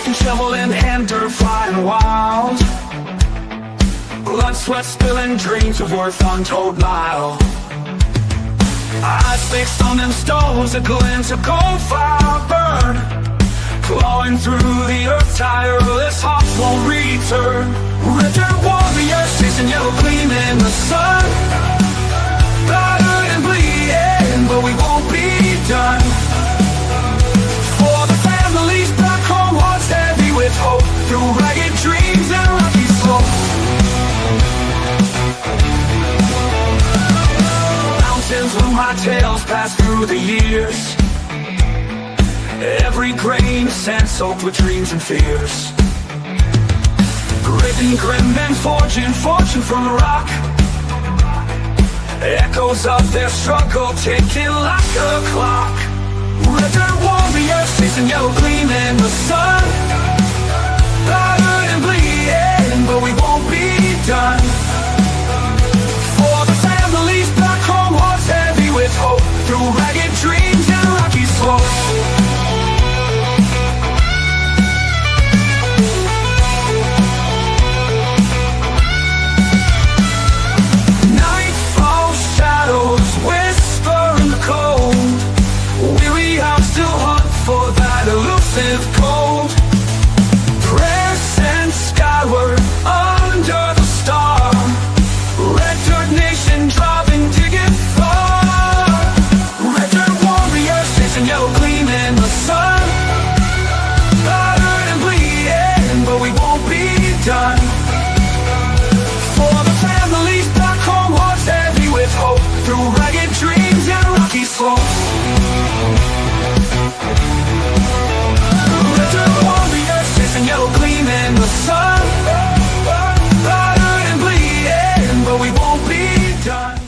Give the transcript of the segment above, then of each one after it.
pick and shovel in hand, dirt flying wild. Blood, sweat spilling, dreams of worth untold mile. Eyes fixed on them stones, a glint of gold fire burn. Clawing through the earth, tireless hearts won't return. Red dirt warriors chasing yellow gleam in the sun. Battered and bleeding, but we won't be done. For the families back home, hearts heavy with hope, through ragged dreams and rocky slopes. Mountains with my tales pass through the years. Every grain of sand soaked with dreams and fears. Grit and grim and forging fortune from the rock. Echoes of their struggle ticking like a clock. Red dirt warriors chasing yellow gleam in the sun. Battered and bleeding, but we won't be done. For the families back home, hearts heavy with hope, through ragged dreams and rocky slopes. For that elusive cold, pressing skyward under the star. Red dirt nation driving to get far. Red dirt warriors chasing yellow gleam in the sun. Battered and bleeding, but we won't be done. For the families back home, hearts heavy with hope, through ragged dreams and rocky slopes. Yellow gleam in the sun. Battered and bleeding, but we won't be done.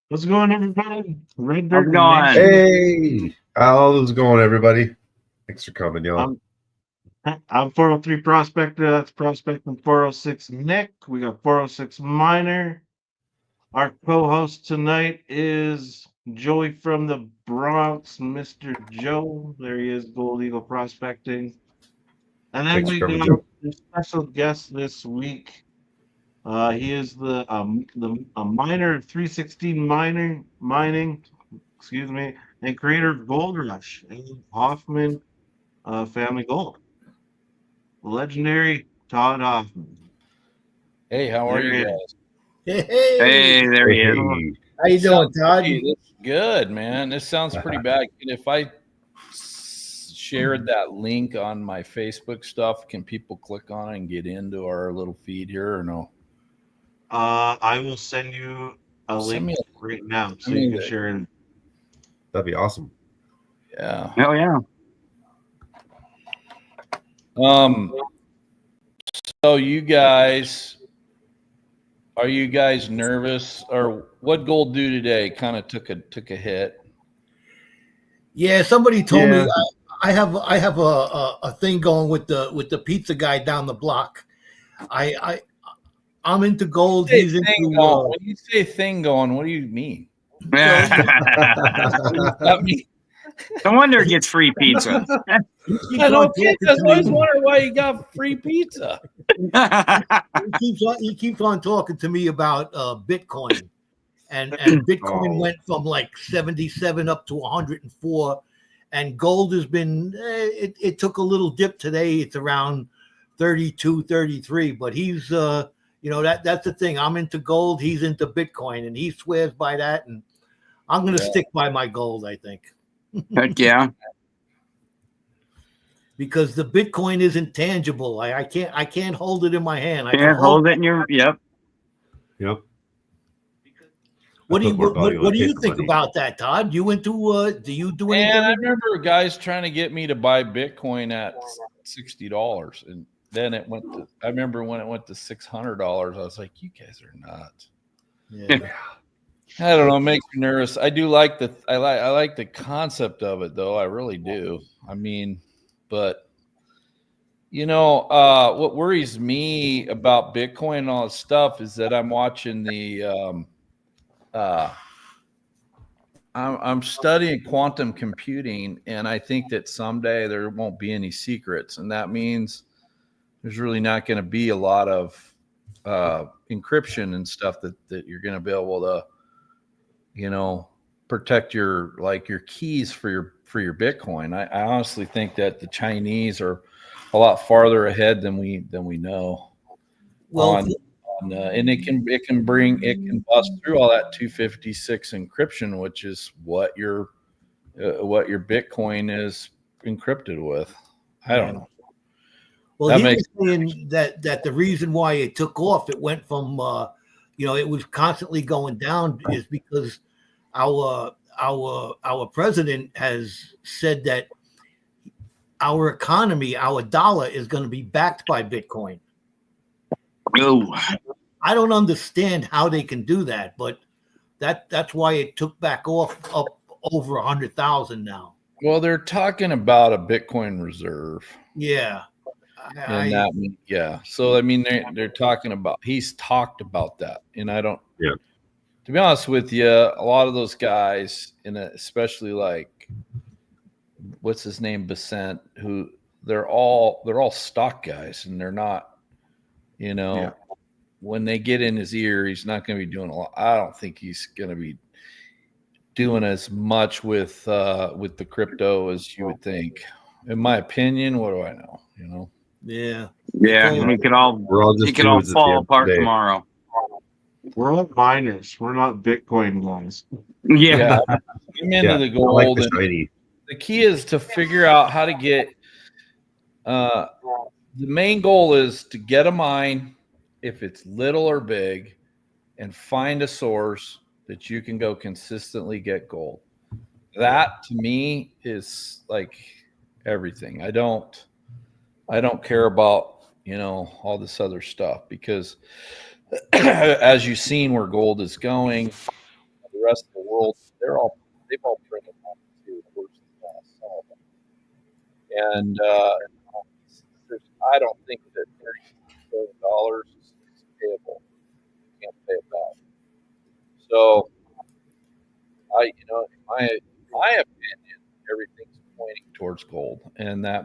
What's going on, everybody? Red Dirt going? Hey, how's it going, everybody? Thanks for coming, y'all. I'm 403 Prospector. That's Prospecting 406 Nick. We got 406 Miner. Our co-host tonight is Joey from the Bronx, Mr. Joe. There he is, Gold Eagle Prospecting. And then we got a special guest this week. He is the miner of 316 mining, and creator of Gold Rush, and Hoffman Family Gold. Legendary Todd Hoffman. Hey, how are you guys? Hey, there he is. How you doing, Todd? Good, man. This sounds pretty bad. If I shared that link on my Facebook stuff, can people click on it and get into our little feed here or no? I will send you a link right now so you can share it. That'd be awesome. Yeah. Hell yeah. So you guys, are you guys nervous, or what gold do today? Kind of took a hit. Yeah, somebody told me I have a thing going with the pizza guy down the block. I'm into gold. He's into when you say thing going, what do you mean? I mean, no wonder it gets free pizza. I always wonder why you got free pizza. He keeps on talking to me about Bitcoin, and Bitcoin went from like 77 up to 104, and gold has been it took a little dip today. It's around 32, 33, but he's that's the thing. I'm into gold. He's into Bitcoin, and he swears by that, and I'm going to stick by my gold, I think. Heck yeah. Because the Bitcoin isn't tangible. I can't hold it in my hand. I can't hold it in your Yep. What do you think about that, Todd? You into do you do anything? And I remember guys trying to get me to buy Bitcoin at $60, and then it went to, I remember when it went to $600, I was like, you guys are nuts. Yeah. I don't know, it makes me nervous. I do like I like the concept of it though. I really do. I mean, but what worries me about Bitcoin and all this stuff is that I'm watching the I'm studying quantum computing, and I think that someday there won't be any secrets, and that means there's really not going to be a lot of encryption and stuff that you're going to be able to, protect your keys for your Bitcoin. I honestly think that the Chinese are a lot farther ahead than we know. Well, And it can bust through all that 256 encryption, which is what your Bitcoin is encrypted with. I don't know. well, That he makes was saying that the reason why it took off, it went from it was constantly going down, is because our president has said that our economy, our dollar, is going to be backed by Bitcoin. Oh, I don't understand how they can do that, but that's why it took back off up over 100,000 now. Well, they're talking about a Bitcoin reserve. Yeah. And that means, yeah. So, I mean, they're talking about, he's talked about that. And I don't, Yeah. To be honest with you, a lot of those guys, especially like, what's his name, Besant, who they're all stock guys, and they're not, when they get in his ear, he's not going to be doing a lot. I don't think he's going to be doing as much with the crypto as you would think. In my opinion, what do I know? Yeah. we could all We're all just it could all dudes at the fall end of the apart day. tomorrow. We're all miners. We're not Bitcoin guys. Yeah. I'm into the I gold. like the and shiny. the key is to figure out how to get. The main goal is to get a mine, if it's little or big, and find a source that you can go consistently get gold. That to me is like everything. I don't care about all this other stuff, because as you've seen where gold is going, the rest of the world, they've all printed money too, worse than some of them. And I don't think that $30 billion is payable. You can't pay it back. So in my opinion, everything's pointing towards gold, and that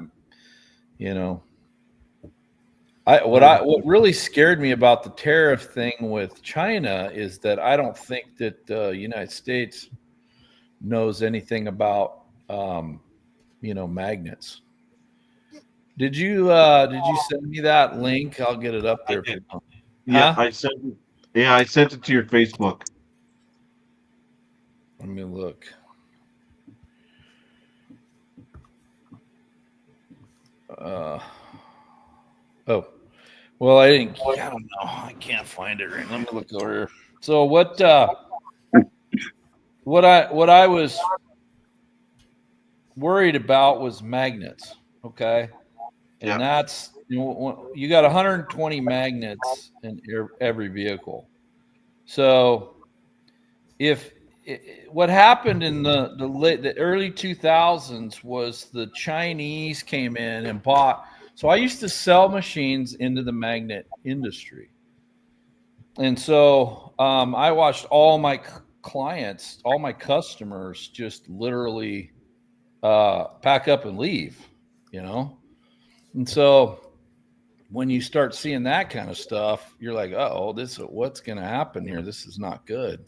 what really scared me about the tariff thing with China is that I don't think that the United States knows anything about magnets. Did you send me that link? I'll get it up there. Yeah, Huh? I sent it to your Facebook. Let me look. Well, I don't know. I can't find it right. Let me look over here. So what I was worried about was magnets. Okay. And that's, you got 120 magnets in every vehicle. So what happened in the early 2000s was the Chinese came in and bought. So I used to sell machines into the magnet industry. And so I watched all my clients, all my customers just literally pack up and leave, And so when you start seeing that kind of stuff, you're like, what's going to happen here? This is not good,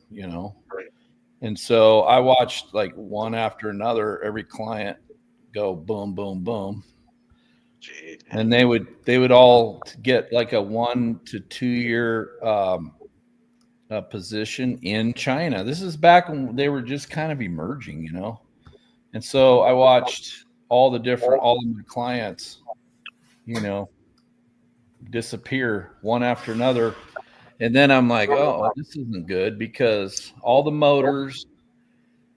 And so I watched like one after another, every client go boom, boom, boom. And they would all get like a 1 to 2 year position in China. This is back when they were just kind of emerging, And so I watched all of my clients, disappear one after another. And then I'm like, this isn't good, because all the motors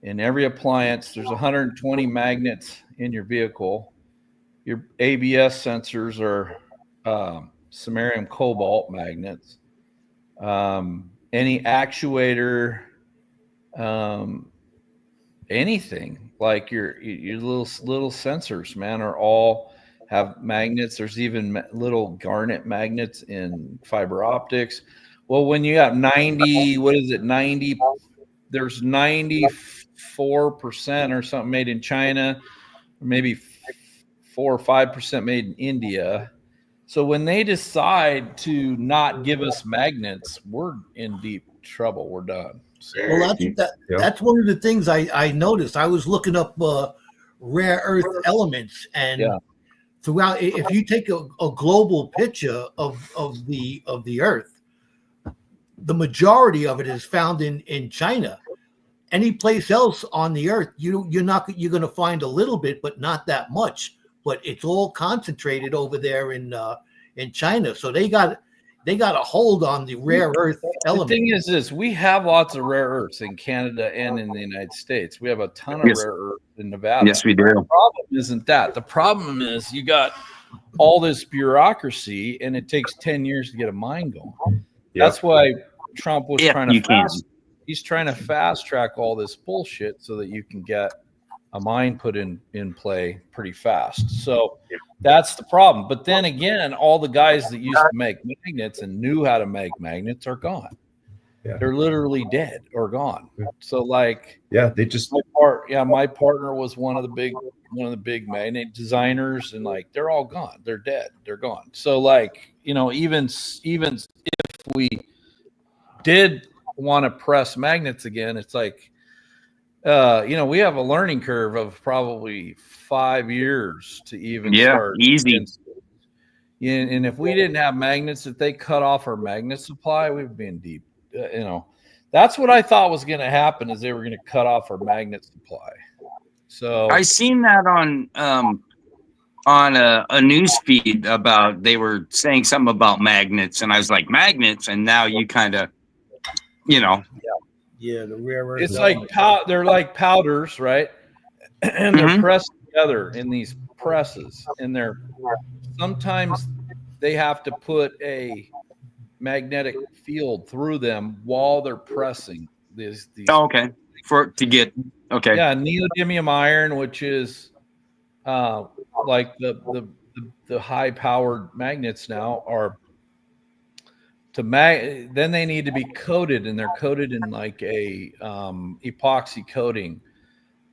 in every appliance, there's 120 magnets in your vehicle. Your ABS sensors are samarium cobalt magnets. Any actuator, anything like your little sensors, man, are all have magnets. There's even little garnet magnets in fiber optics. Well, when you have 90, what is it? 90, there's 90 4% or something made in China, or maybe 4 or 5% made in India. So when they decide to not give us magnets, we're in deep trouble. We're done. Well, that's one of the things I noticed. I was looking up rare earth elements, and throughout, if you take a global picture of the earth, the majority of it is found in China. Any place else on the earth, you're going to find a little bit, but not that much. But it's all concentrated over there in China. So they got a hold on the rare earth element. The thing is this: we have lots of rare earths in Canada and in the United States. We have a ton of rare earths in Nevada. Yes, we do. The problem isn't that. The problem is you got all this bureaucracy, and it takes 10 years to get a mine going. Yep. That's why Trump was he's trying to fast track all this bullshit so that you can get a mine put in play pretty fast. So that's the problem. But then again, all the guys that used to make magnets and knew how to make magnets are gone. Yeah. They're literally dead or gone. So they just my partner was one of the big magnet designers, and they're all gone. They're dead. They're gone. So even if we did want to press magnets again, it's we have a learning curve of probably 5 years to even start. Easy. And if we didn't have magnets, if they cut off our magnet supply, we'd be in deep. That's what I thought was going to happen, is they were going to cut off our magnet supply. So I seen that on a news feed about, they were saying something about magnets, and I was like, magnets, and now you kind of, Yeah, the rare earth. It's they're like powders, right? And they're pressed together in these presses, and sometimes they have to put a magnetic field through them while they're pressing these. Neodymium iron, which is like the high powered magnets now are. Then they need to be coated, and they're coated in a epoxy coating,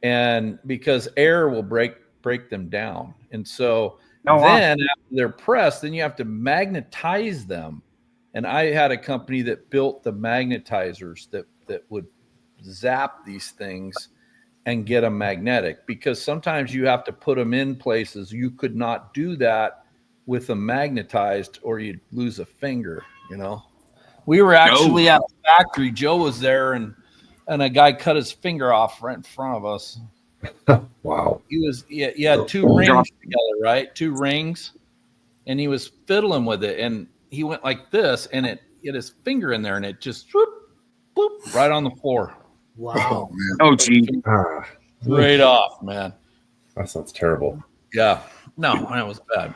and because air will break them down, and so after they're pressed, then you have to magnetize them. And I had a company that built the magnetizers that would zap these things and get them magnetic, because sometimes you have to put them in places you could not do that with them magnetized, or you'd lose a finger. We were actually at the factory. Joe was there, and a guy cut his finger off right in front of us. Wow. He had 2 rings together, right? 2 rings, and he was fiddling with it, and he went like this, and it hit his finger in there, and it just boop, right on the floor. Wow. Oh, gee. Straight off, man. That sounds terrible. Yeah. No, it was bad.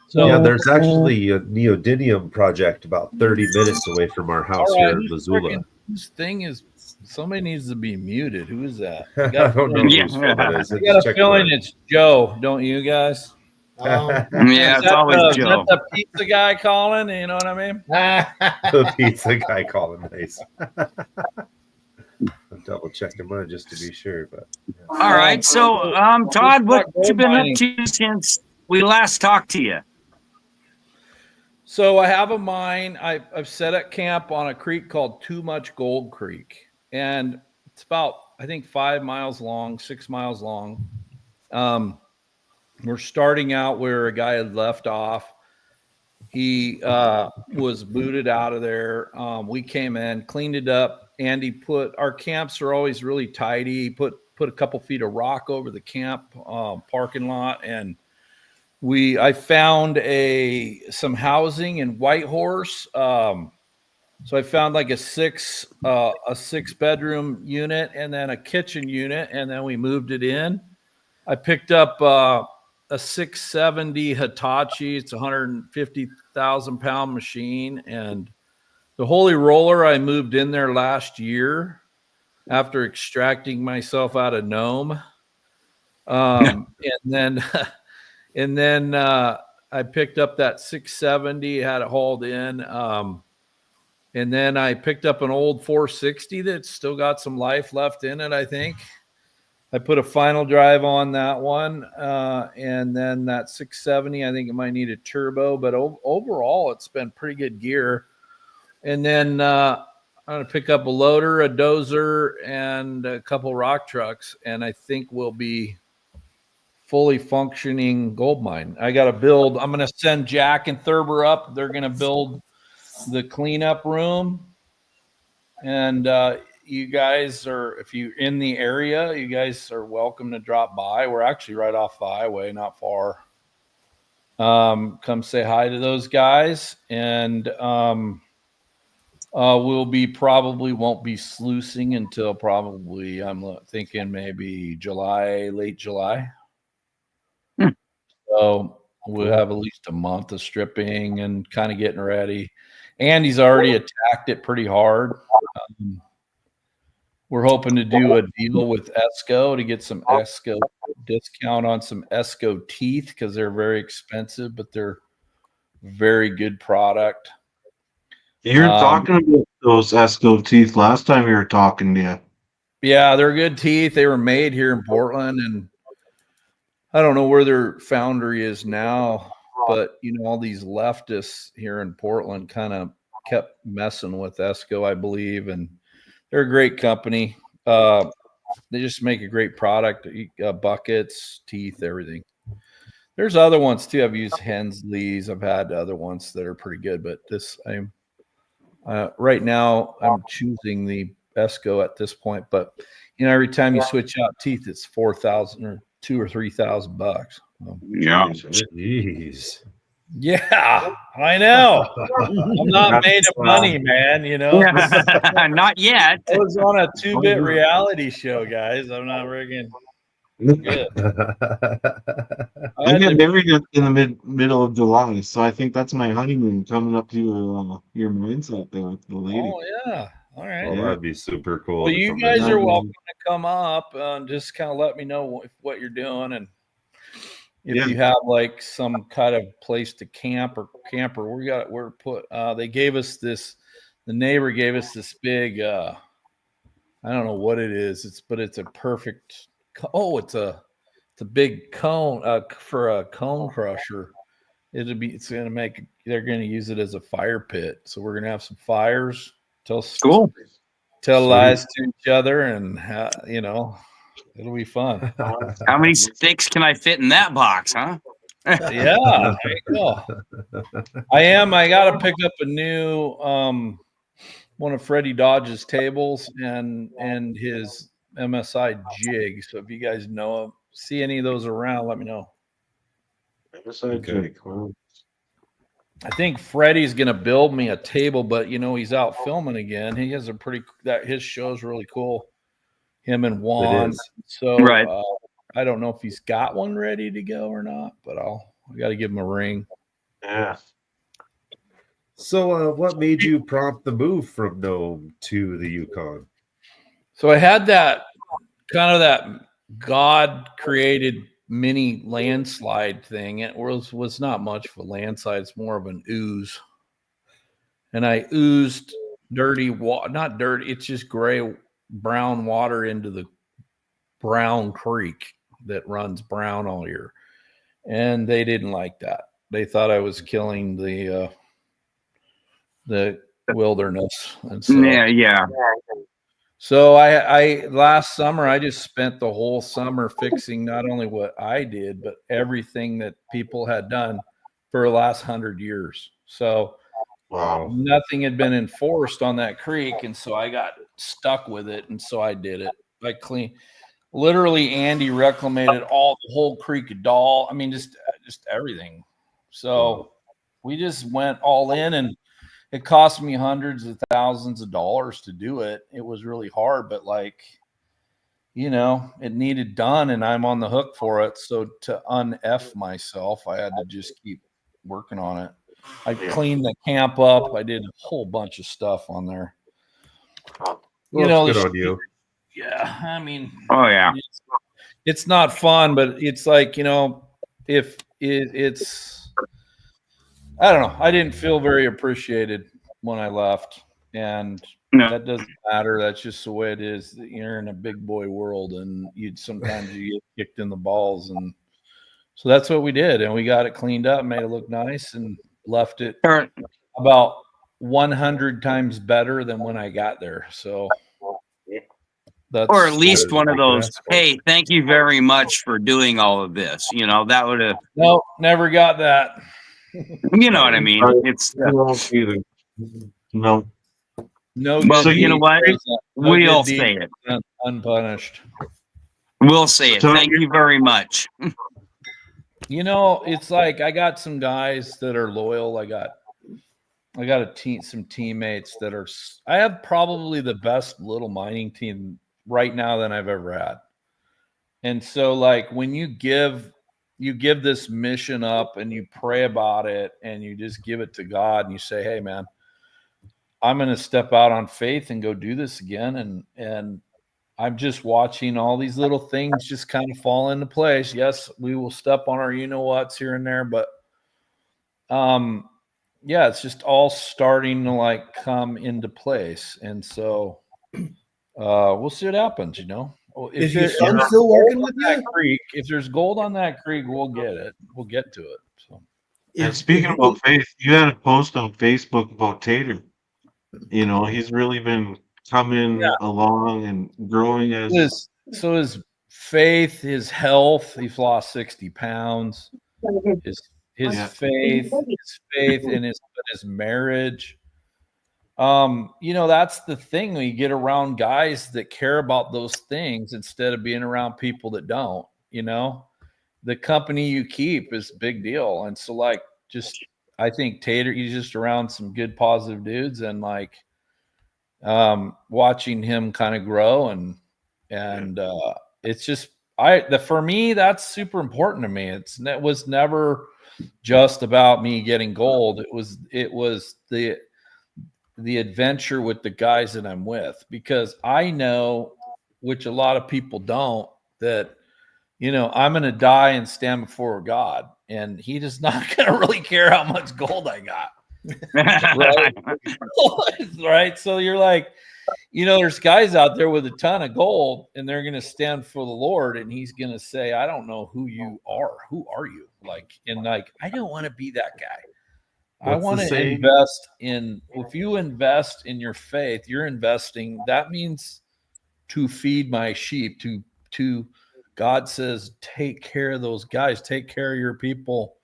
So there's actually a neodymium project about 30 minutes away from our house here in Missoula. This thing is, somebody needs to be muted. Who is that? I don't know whose phone it is. I got a feeling it's Joe, don't you guys? It's always Joe. Is that the pizza guy calling? You know what I mean? The pizza guy calling. Nice. I'm double checking mine just to be sure. But all right. So, Todd, what you been up to since we last talked to you? So I have a mine. I've set at camp on a creek called Too Much Gold Creek, and it's about, I think, 5 miles long, 6 miles long. We're starting out where a guy had left off. He was booted out of there. We came in, cleaned it up. Andy our camps are always really tidy. He put a couple feet of rock over the camp parking lot, and I found some housing in Whitehorse. So I found like a 6 bedroom unit, and then a kitchen unit, and then we moved it in. I picked up a 670 Hitachi. It's a 150,000 pound machine, and the Holy Roller I moved in there last year after extracting myself out of Nome. And then I picked up that 670, had it hauled in. And then I picked up an old 460 that's still got some life left in it, I think. I put a final drive on that one. And then that 670, I think it might need a turbo. But overall, it's been pretty good gear. And then I'm going to pick up a loader, a dozer, and a couple rock trucks. And I think we'll be fully functioning gold mine. I got to build. I'm going to send Jack and Thurber up. They're going to build the cleanup room. And you guys are, if you're in the area, you guys are welcome to drop by. We're actually right off the highway, not far. Come say hi to those guys. And we'll be probably won't be sluicing until probably, I'm thinking maybe July, late July. So we'll have at least a month of stripping and kind of getting ready. Andy's already attacked it pretty hard. We're hoping to do a deal with Esco to get some Esco discount on some Esco teeth because they're very expensive, but they're very good product. You were talking about those Esco teeth last time we were talking to you. Yeah, they're good teeth. They were made here in Portland, and I don't know where their foundry is now, but you know, all these leftists here in Portland kind of kept messing with Esco, I believe, and they're a great company. They just make a great product, buckets, teeth, everything. There's other ones too. I've used Hensley's. I've had other ones that are pretty good, but this right now I'm choosing the Esco at this point. But you know, every time you switch out teeth, it's $4,000 or $2,000 or $3,000. Yeah. Jeez. Yeah, I know. I'm not made of money, man. You know, Not yet. I was on a 2-bit reality show, guys. I'm not rigging. Good. I get married in the middle of July, so I think that's my honeymoon coming up to your mindset there with the lady. Oh yeah. All right. Well, that'd be super cool. Well, to you come guys in. are welcome to come up and just kind of let me know what you're doing, and if you have like some kind of place to camp or camper. They gave us this. The neighbor gave us this big. I don't know what it is. But it's a perfect. Oh, it's a big cone for a cone crusher. They're going to use it as a fire pit. So we're going to have some fires. Tell lies to each other, and you know, it'll be fun. How many sticks can I fit in that box, huh? Yeah, there you go. I got to pick up a new one of Freddie Dodge's tables and his MSI jig. So if you guys see any of those around, let me know. MSI jig. Wow. I think Freddie's going to build me a table, but you know, he's out filming again. He has his show's really cool. Him and Juan. So right. I don't know if he's got one ready to go or not, but I got to give him a ring. Yeah. So what made you prompt the move from Nome to the Yukon? So I had that God created mini landslide thing. It was not much of a landslide. It's more of an ooze. And I oozed dirty water, not dirty. It's just brown water into the brown creek that runs brown all year. And they didn't like that. They thought I was killing the wilderness. And so, yeah. So I last summer, I just spent the whole summer fixing not only what I did, but everything that people had done for the last 100 years. So nothing had been enforced on that creek. And so I got stuck with it. And so I did it. I literally Andy reclamated the whole creek of Doll. I mean, just everything. So we just went all in, and it cost me hundreds of thousands of dollars to do it. It was really hard, but you know, it needed done, and I'm on the hook for it. So to un-F myself, I had to just keep working on it. I cleaned the camp up. I did a whole bunch of stuff on there. Well, you know, good on you. Yeah, I mean, oh yeah, it's not fun, but it's like, you know, if it's, I don't know. I didn't feel very appreciated when I left, and No. that doesn't matter. That's just the way it is. You're in a big boy world, and sometimes you get kicked in the balls, and so that's what we did, and we got it cleaned up, made it look nice, and left it Or, about 100 times better than when I got there. So that's or at least one of Better than those, ask for. hey, thank you very much for doing all of this. You know, that would have, no, never got that. you know what I mean? It's, You won't either. No. No well, good you know deed what? goes no We'll good deed say it. goes unpunished. We'll say it. So- Thank you very much. You know, it's like I got some guys that are loyal. I got some teammates that are. I have probably the best little mining team right now than I've ever had. And so, like, when you give this mission up and you pray about it and you just give it to God and you say, "Hey, man, I'm going to step out on faith and go do this again," and I'm just watching all these little things just kind of fall into place. Yes, we will step on our you-know-whats here and there, but yeah, it's just all starting to like come into place. And so we'll see what happens, you know. Is your son still working with you? Creek, if there's gold on that creek, we'll get it. We'll get to it. So And speaking about faith, you had a post on Facebook about Tater. You know, he's really been coming along and growing as his faith, his health, he's lost 60 pounds. His Yeah. faith, and his marriage. You know, that's the thing when you get around guys that care about those things instead of being around people that don't, you know. The company you keep is a big deal. And so like I think Tater, he's just around some good positive dudes, and like watching him kind of grow and it's just for me that's super important to me. It was never just about me getting gold. It was the adventure with the guys that I'm with, because I know, which a lot of people don't, that you know, I'm going to die and stand before God, and he is not going to really care how much gold I got. Right? Right. So you're like, you know, there's guys out there with a ton of gold, and they're going to stand for the Lord, and he's going to say, I don't know who you are. Who are you? Like, and like, I don't want to be that guy. I want to invest in, if you invest in your faith, you're investing. That means to feed my sheep, to God says, take care of those guys, take care of your people.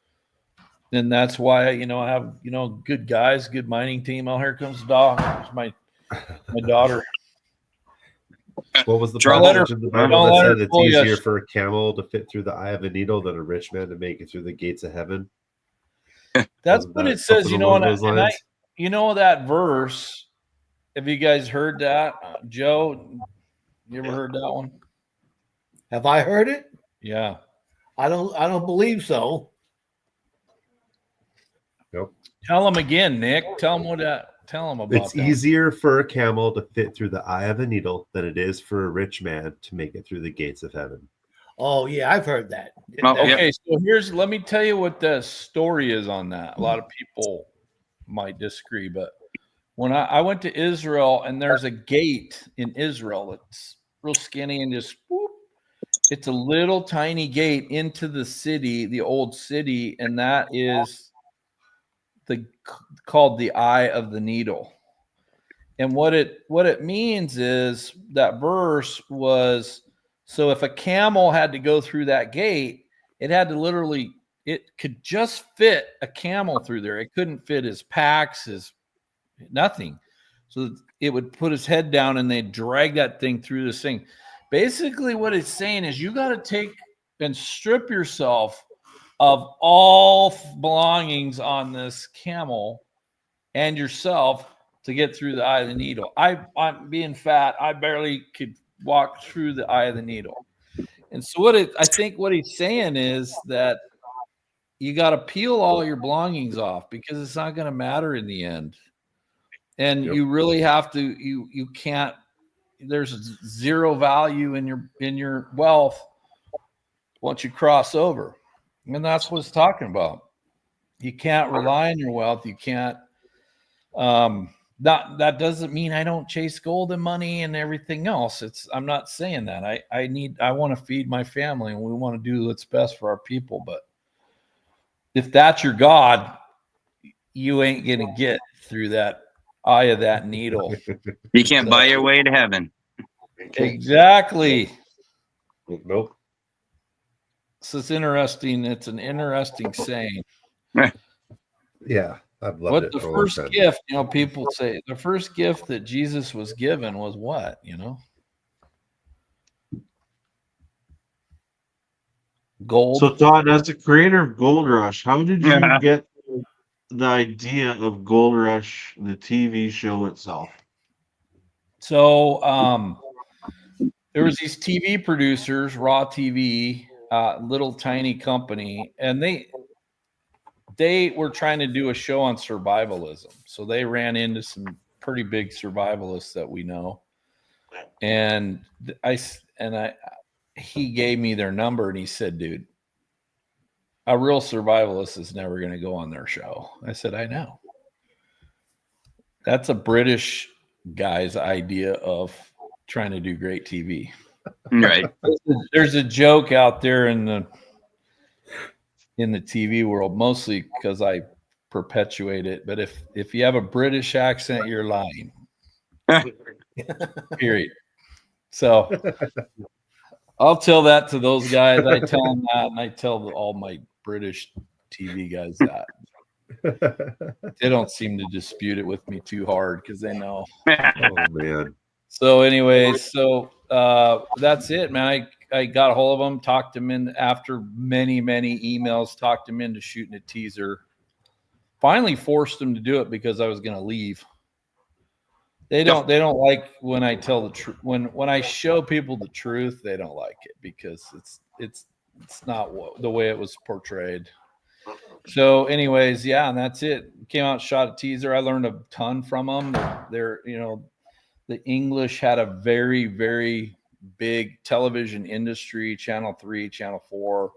And that's why, you know, I have, you know, good guys, good mining team. Oh, here comes the dog. It's my daughter. What was the Don't passage in the Bible that said it's easier yes. for a camel to fit through the eye of a needle than a rich man to make it through the gates of heaven? That's what it says, you know, and you know that verse. Have you guys heard that? Joe, you ever heard that one? Have I heard it? Yeah. I don't believe so. Nope. Tell him again, Nick. Tell him about It's that. easier for a camel to fit through the eye of a needle than it is for a rich man to make it through the gates of heaven. Oh yeah, I've heard that. Oh, Okay, so let me tell you what the story is on that. A lot of people might disagree, but when I went to Israel, and there's a gate in Israel that's real skinny and just whoop, it's a little tiny gate into the city, the old city, and that is called the eye of the needle. And what it means is that verse was, so if a camel had to go through that gate, it had to literally, it could just fit a camel through there. It couldn't fit his packs, his nothing. So it would put his head down and they'd drag that thing through this thing. Basically what it's saying is you got to take and strip yourself of all belongings on this camel and yourself to get through the eye of the needle. I'm being fat. I barely could walk through the eye of the needle. And so I think what he's saying is that you got to peel all your belongings off, because it's not going to matter in the end. And you really have to, you can't, there's zero value in your wealth once you cross over. And that's what it's talking about. You can't rely on your wealth. You can't, that doesn't mean I don't chase gold and money and everything else. I'm not saying that. I want to feed my family and we want to do what's best for our people. But if that's your God, you ain't gonna get through that eye of that needle. You can't buy your way to heaven. Exactly. Nope. So it's interesting. It's an interesting saying. Yeah, I've loved What it. the for a long first time. gift, people say the first gift that Jesus was given was what, Gold. So Todd, as the creator of Gold Rush, how did you get the idea of Gold Rush, the TV show itself? So there was these TV producers, Raw TV, little tiny company, and they were trying to do a show on survivalism. So they ran into some pretty big survivalists that we know. And he gave me their number and he said, dude, a real survivalist is never going to go on their show. I said, I know. That's a British guy's idea of trying to do great TV. Right. There's a joke out there in the TV world, mostly because I perpetuate it. But if you have a British accent, you're lying. Period. So I'll tell that to those guys. I tell them that, and I tell all my British TV guys that. They don't seem to dispute it with me too hard because they know. Oh man. So anyway, that's it, man. I got a hold of him, talked him in after many emails, talked him into shooting a teaser. Finally forced him to do it because I was going to leave. They don't like when I tell the truth. When I show people the truth, they don't like it because it's not the way it was portrayed. So anyways, yeah, and that's it. Came out, shot a teaser. I learned a ton from them. They're the English had a very, very big television industry, Channel 3, Channel 4,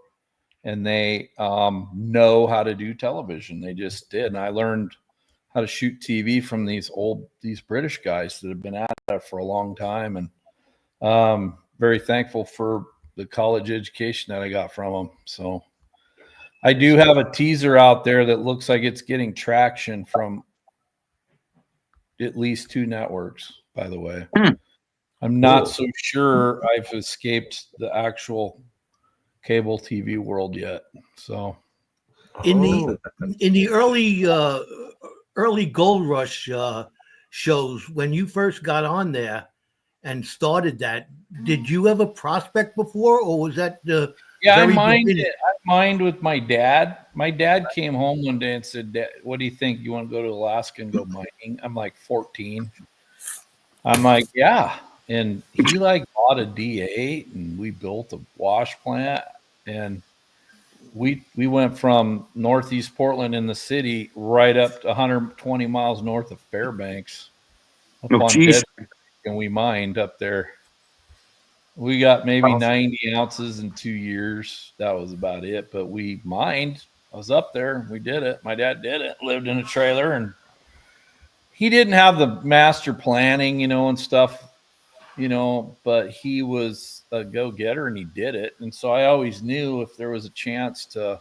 and they know how to do television. They just did. And I learned how to shoot TV from these British guys that have been at it for a long time. And very thankful for the college education that I got from them. So I do have a teaser out there that looks like it's getting traction from at least 2 networks, by the way. I'm not so sure I've escaped the actual cable TV world yet. So in the early Gold Rush shows, when you first got on there and started that, did you ever prospect before, or was that the I mined with my dad. My dad came home one day and said, Dad, what do you think? You want to go to Alaska and go mining? I'm like 14. I'm like, yeah. And he bought a D8 and we built a wash plant. And we went from Northeast Portland in the city right up to 120 miles north of Fairbanks. And we mined up there. We got maybe 90 ounces in 2 years. That was about it. But we mined. I was up there. We did it. My dad did it. Lived in a trailer, and he didn't have the master planning, and stuff, but he was a go-getter and he did it. And so I always knew if there was a chance to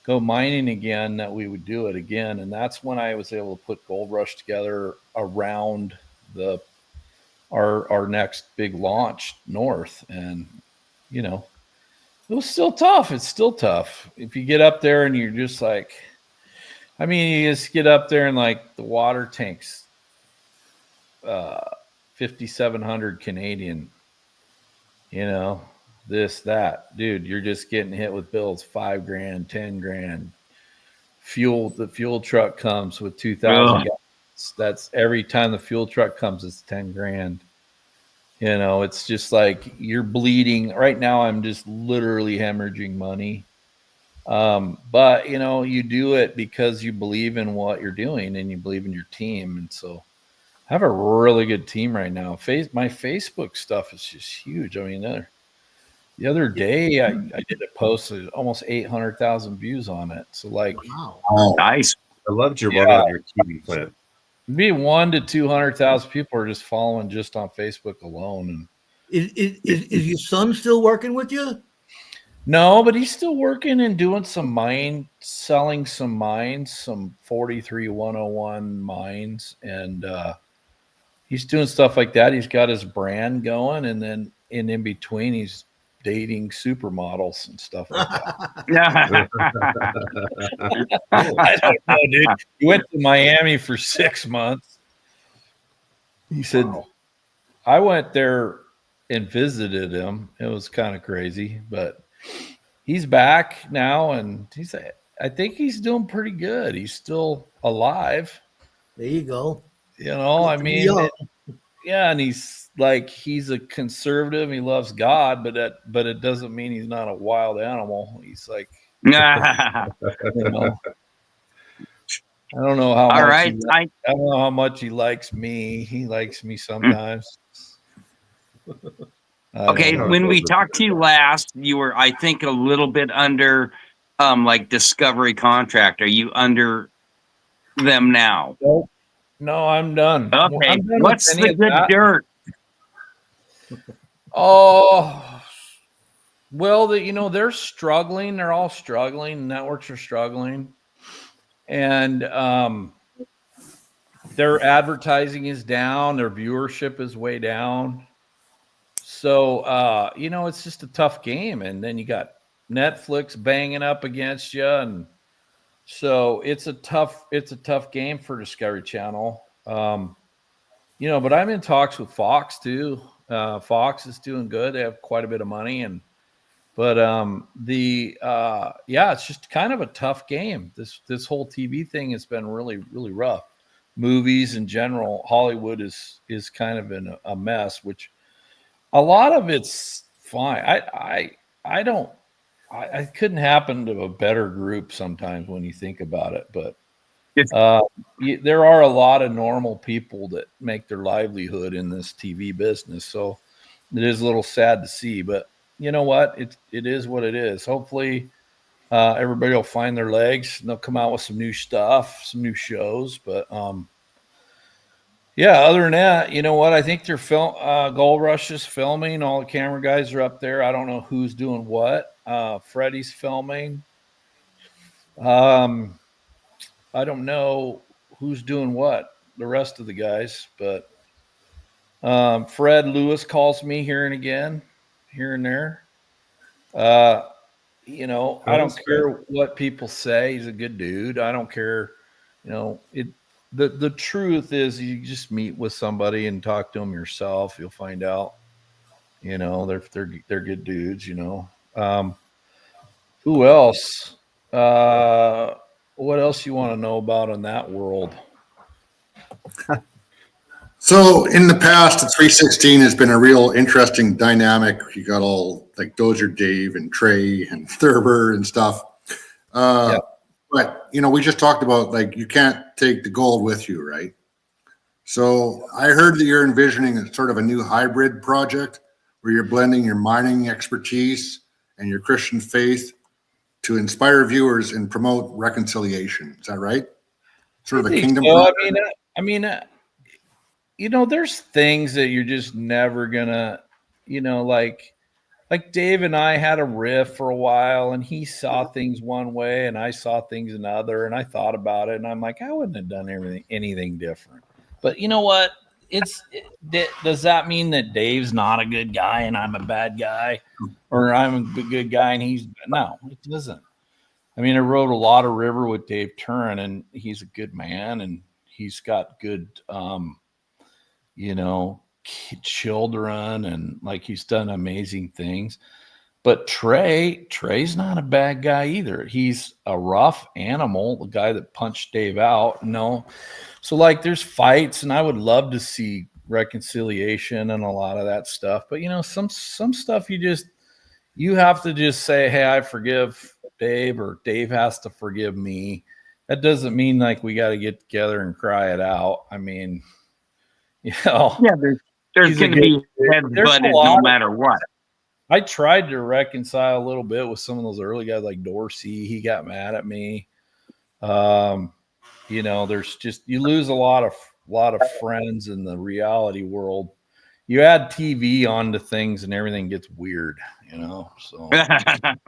go mining again, that we would do it again. And that's when I was able to put Gold Rush together around our next big launch north. And, it was still tough. It's still tough. If you get up there and you're just like, you just get up there and the water tanks, 5,700 Canadian, this, that, dude, you're just getting hit with bills, $5,000, $10,000. The fuel truck comes with 2,000 gallons. That's every time the fuel truck comes, it's $10,000. It's just like you're bleeding right now. I'm just literally hemorrhaging money. But you do it because you believe in what you're doing and you believe in your team. And so I have a really good team right now. My Facebook stuff is just huge. The other day I did a post with almost 800,000 views on it. So wow. Nice. I loved your one on your TV plant. Be 1 to 200,000 people are just following just on Facebook alone. And Is your son still working with you? no, but he's still working and doing selling some mines, some 43101 mines, and he's doing stuff like that. He's got his brand going, and then in between, he's dating supermodels and stuff like that. I don't know, dude. He went to Miami for 6 months. He said, I went there and visited him. It was kind of crazy, but he's back now, and I think he's doing pretty good. He's still alive. There you go. I mean, and he's a conservative. He loves God, but it doesn't mean he's not a wild animal. He's like, I don't know how All much right. I don't know how much he likes me. He likes me sometimes. Okay, when we talked to you last, you were, I think, a little bit under like Discovery Contract. Are you under them now? Nope. No, I'm done. Okay. I'm done What's with any the of good that. dirt? Oh, well, they're struggling. They're all struggling. Networks are struggling. And their advertising is down. Their viewership is way down. So, it's just a tough game. And then you got Netflix banging up against you. And so it's a tough game for Discovery Channel. But I'm in talks with Fox too. Fox is doing good. They have quite a bit of money, but it's just kind of a tough game. This whole TV thing has been really, really rough. Movies in general, Hollywood is kind of in a mess, which a lot of it's fine. I couldn't happen to a better group sometimes when you think about it, but there are a lot of normal people that make their livelihood in this TV business. So it is a little sad to see, but you know what? It is what it is. Hopefully everybody will find their legs and they'll come out with some new stuff, some new shows. But other than that, you know what? I think they're Gold Rush is filming. All the camera guys are up there. I don't know who's doing what. Freddie's filming. I don't know who's doing what, the rest of the guys, but Fred Lewis calls me here and there. I don't care what people say. He's a good dude. I don't care. The truth is you just meet with somebody and talk to them yourself. You'll find out, they're good dudes, who else? What else you want to know about in that world? So in the past, the 316 has been a real interesting dynamic. You got all like Dozier Dave and Trey and Thurber and stuff. But, we just talked about like you can't take the gold with you, right? So I heard that you're envisioning a sort of a new hybrid project where you're blending your mining expertise and your Christian faith to inspire viewers and promote reconciliation. Is that right? Sort of a kingdom. So. There's things that you're just never gonna, like Dave and I had a riff for a while, and he saw things one way, and I saw things another, and I thought about it, and I'm like, I wouldn't have done anything different. But you know what? Does that mean that Dave's not a good guy and I'm a bad guy, or I'm a good guy and no, it doesn't. I mean, I rode a lot of river with Dave Turin, and he's a good man, and he's got good, children, and like he's done amazing things. But Trey's not a bad guy either. He's a rough animal, the guy that punched Dave out. No. So like there's fights, and I would love to see reconciliation and a lot of that stuff. But some stuff you have to just say, hey, I forgive Dave, or Dave has to forgive me. That doesn't mean like we got to get together and cry it out. I mean, there's going to be head-butted no matter what. I tried to reconcile a little bit with some of those early guys like Dorsey. He got mad at me. There's just, you lose a lot of lot of friends in the reality world. You add TV onto things and everything gets weird, you know. So it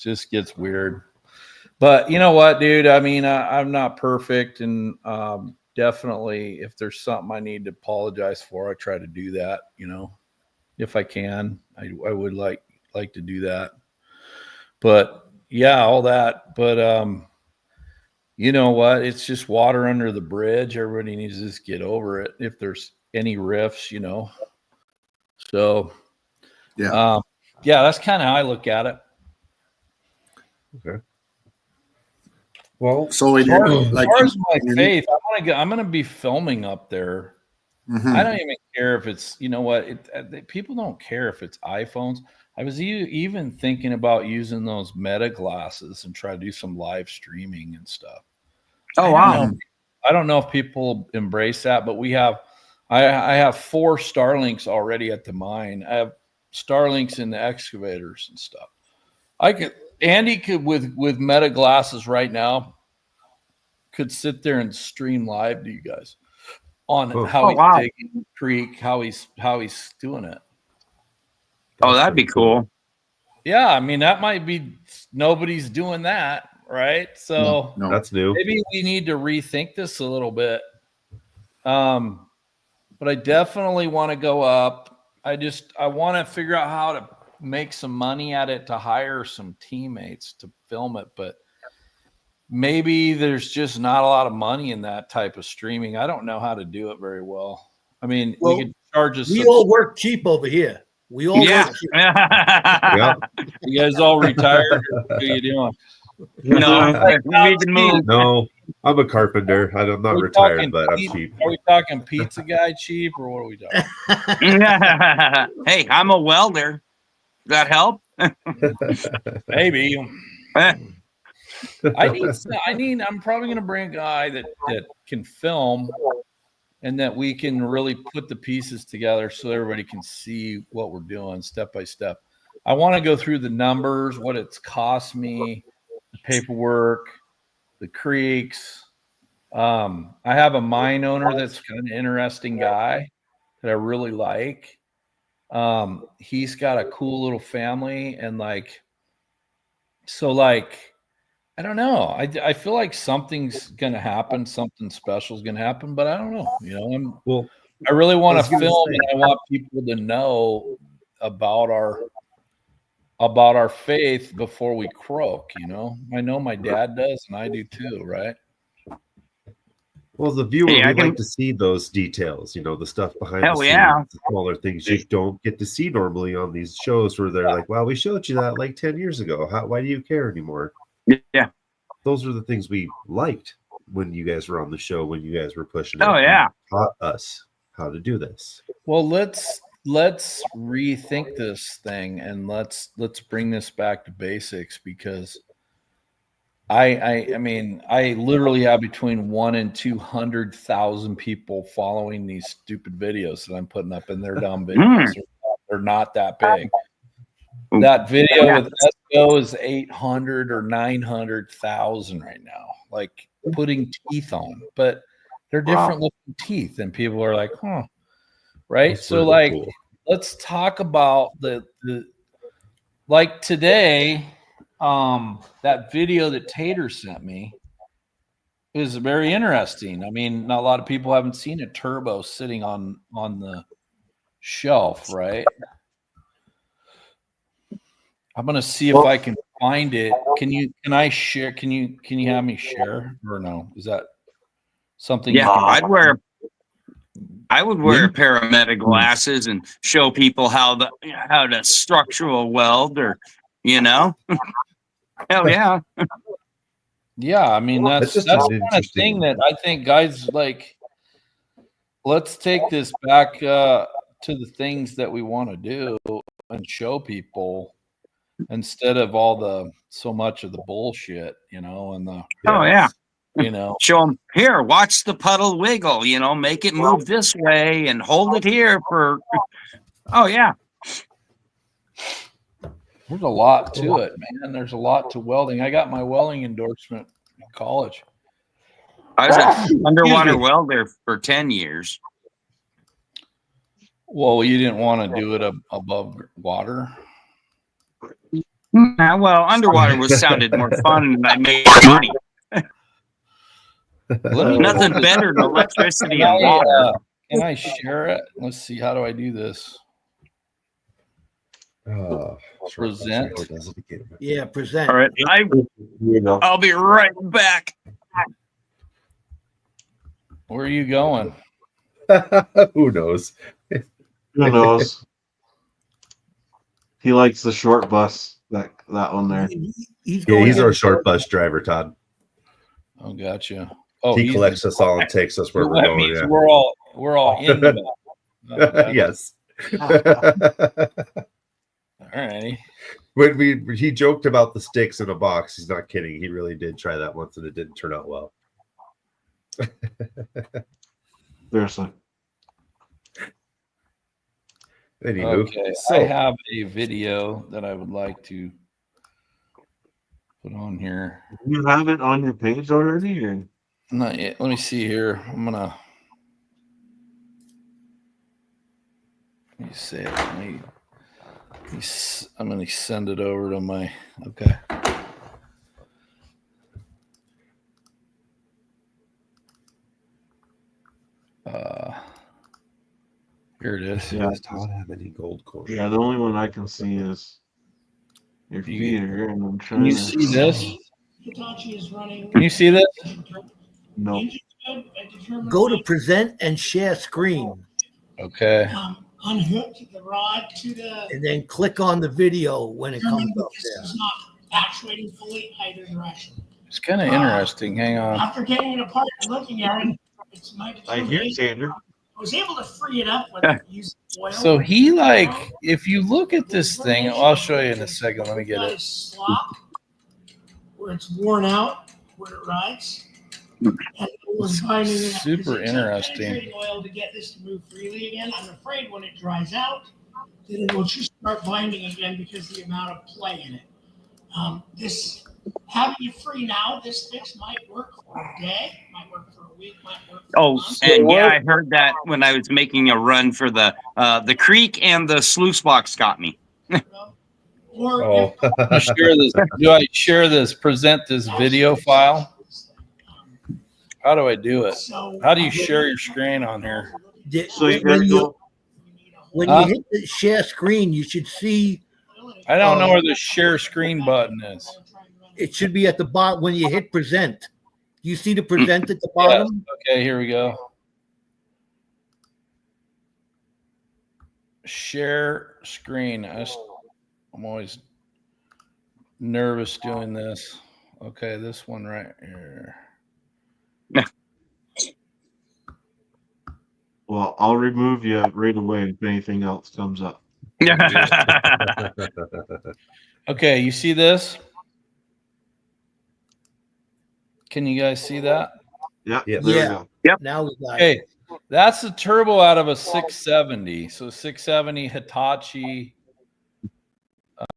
just gets weird. But you know what, dude? I mean, I'm not perfect, and definitely, if there's something I need to apologize for, I try to do that. You know, if I can, I would like to do that. But yeah, all that. But you know what? It's just water under the bridge. Everybody needs to just get over it. If there's any rifts, you know. So Yeah. Yeah, that's kind of how I look at it. Okay. Well, So As far as my faith, I'm gonna be filming up there. I don't even care if it's, you know what, people don't care if it's iPhones. I was even thinking about using those Meta glasses and try to do some live streaming and stuff. Oh, wow. I don't know if people embrace that, but I have 4 Starlinks already at the mine. I have Starlinks in the excavators and stuff. Andy could with Meta glasses right now could sit there and stream live to you guys on how he's digging the creek, how he's doing it. Oh, that'd be cool. Yeah, I mean that might be nobody's doing that, right? So No. That's new. Maybe we need to rethink this a little bit. But I definitely want to go up. I want to figure out how to make some money at it to hire some teammates to film it, but maybe there's just not a lot of money in that type of streaming. I don't know how to do it very well. I mean, we could charge us. We all work cheap over here. We all work cheap. Yeah. You guys all retired? What are you doing? No, we can move. No, I'm a carpenter. I'm not retired, but I'm cheap. Are we talking pizza guy cheap, or what are we talking? Hey, I'm a welder. Does that help? Maybe. I'm probably going to bring a guy that can film and that we can really put the pieces together so everybody can see what we're doing step by step. I want to go through the numbers, what it's cost me, the paperwork, the creeks. I have a mine owner that's kind of an interesting guy that I really like. He's got a cool little family and I don't know. I feel like something's gonna happen, something special is gonna happen, but I don't know. You know, I really want to film and I want people to know about our faith before we croak, you know. I know my dad does and I do too, right? Well, the viewer would like to see those details, you know, the stuff behind the scenes, the smaller things you don't get to see normally on these shows where they're like, well, we showed you that like 10 years ago. Why do you care anymore? Yeah. Those are the things we liked when you guys were on the show, when you guys were pushing it. Oh, yeah. Taught us how to do this. Well, let's rethink this thing and let's bring this back to basics, because I mean, I literally have between 1 and 200,000 people following these stupid videos that I'm putting up, and they're dumb videos. They're not that big. That video with Esco is 800 or 900,000 right now, like putting teeth on, but they're different looking teeth, and people are like, huh, right? That's so like, cool. Let's talk about the like today. That video that Tater sent me is very interesting. I mean, not a lot of people haven't seen a turbo sitting on the shelf, right? I'm gonna see if I can find it. Can I share? Can you have me share or no? Is that something? Yeah, I would wear a pair of Meta glasses and show people how to structural weld, or you know. Hell yeah. Yeah, I mean that's the kind of thing that I think guys like. Let's take this back to the things that we want to do and show people instead of so much of the bullshit, you know, and you know, show them here, watch the puddle wiggle, you know, make it move this way and hold it here for. Oh yeah. There's a lot to it, man. There's a lot to welding. I got my welding endorsement in college. I was an underwater welder for 10 years. Well, you didn't want to do it above water. Well, underwater sounded more fun, and I made money. Nothing better than electricity and water. Can I share it? Let's see. How do I do this? Present. Yeah, present. All right, I'll be right back. Where are you going? Who knows? Who knows? He likes the short bus. That one there. He's our short bus driver, Todd. Oh, gotcha. Oh, he collects us all and takes us where we're going. Yeah. We're all in the yes. All righty. When he joked about the sticks in a box, he's not kidding. He really did try that once, and it didn't turn out well. Seriously. Anywho, okay, I have a video that I would like to put on here. You have it on your page already, or not yet? Let me see here. I'm gonna. Let me say it. I'm gonna send it over to my. Okay. Here it is. Yeah. Does Todd have any gold coins? Yeah, the only one I can see is your feeder, and I'm trying. Can you see this? Can you see this? No. Go to present and share screen. Okay. Unhook the rod to the. And then click on the video when it comes up This there. is not actuating fully either direction. It's kind of interesting. Hang on. After getting it apart and looking at it, it's my I hear determination. Sandra. I was able to free it up with using oil. So he if you look at this thing, I'll show you in a second. Let me get it. Slop, where it's worn out, where it rides. And it was finding it Super interesting. penetrating oil to get this to move freely again. I'm afraid when it dries out, then it will just start binding again because of the amount of play in it. Having it free now, this fix might work for a day, might work for a week, might work for a month. And yeah, I heard that when I was making a run for the creek, and the sluice box got me. Or do I share this? Present this video file. How do I do it? How do you share your screen on here? So you gotta go. When you hit the share screen, you should see. I don't know where the share screen button is. It should be at the bottom when you hit present. Do you see the present at the bottom? Yeah. Okay, here we go. Share screen. I'm always nervous doing this. Okay, this one right here. Well, I'll remove you right away if anything else comes up. Okay, you see this? Can you guys see that? Yeah. Yeah. There we go. Yep. Now we got it. Okay, that's the turbo out of a 670. So 670 Hitachi.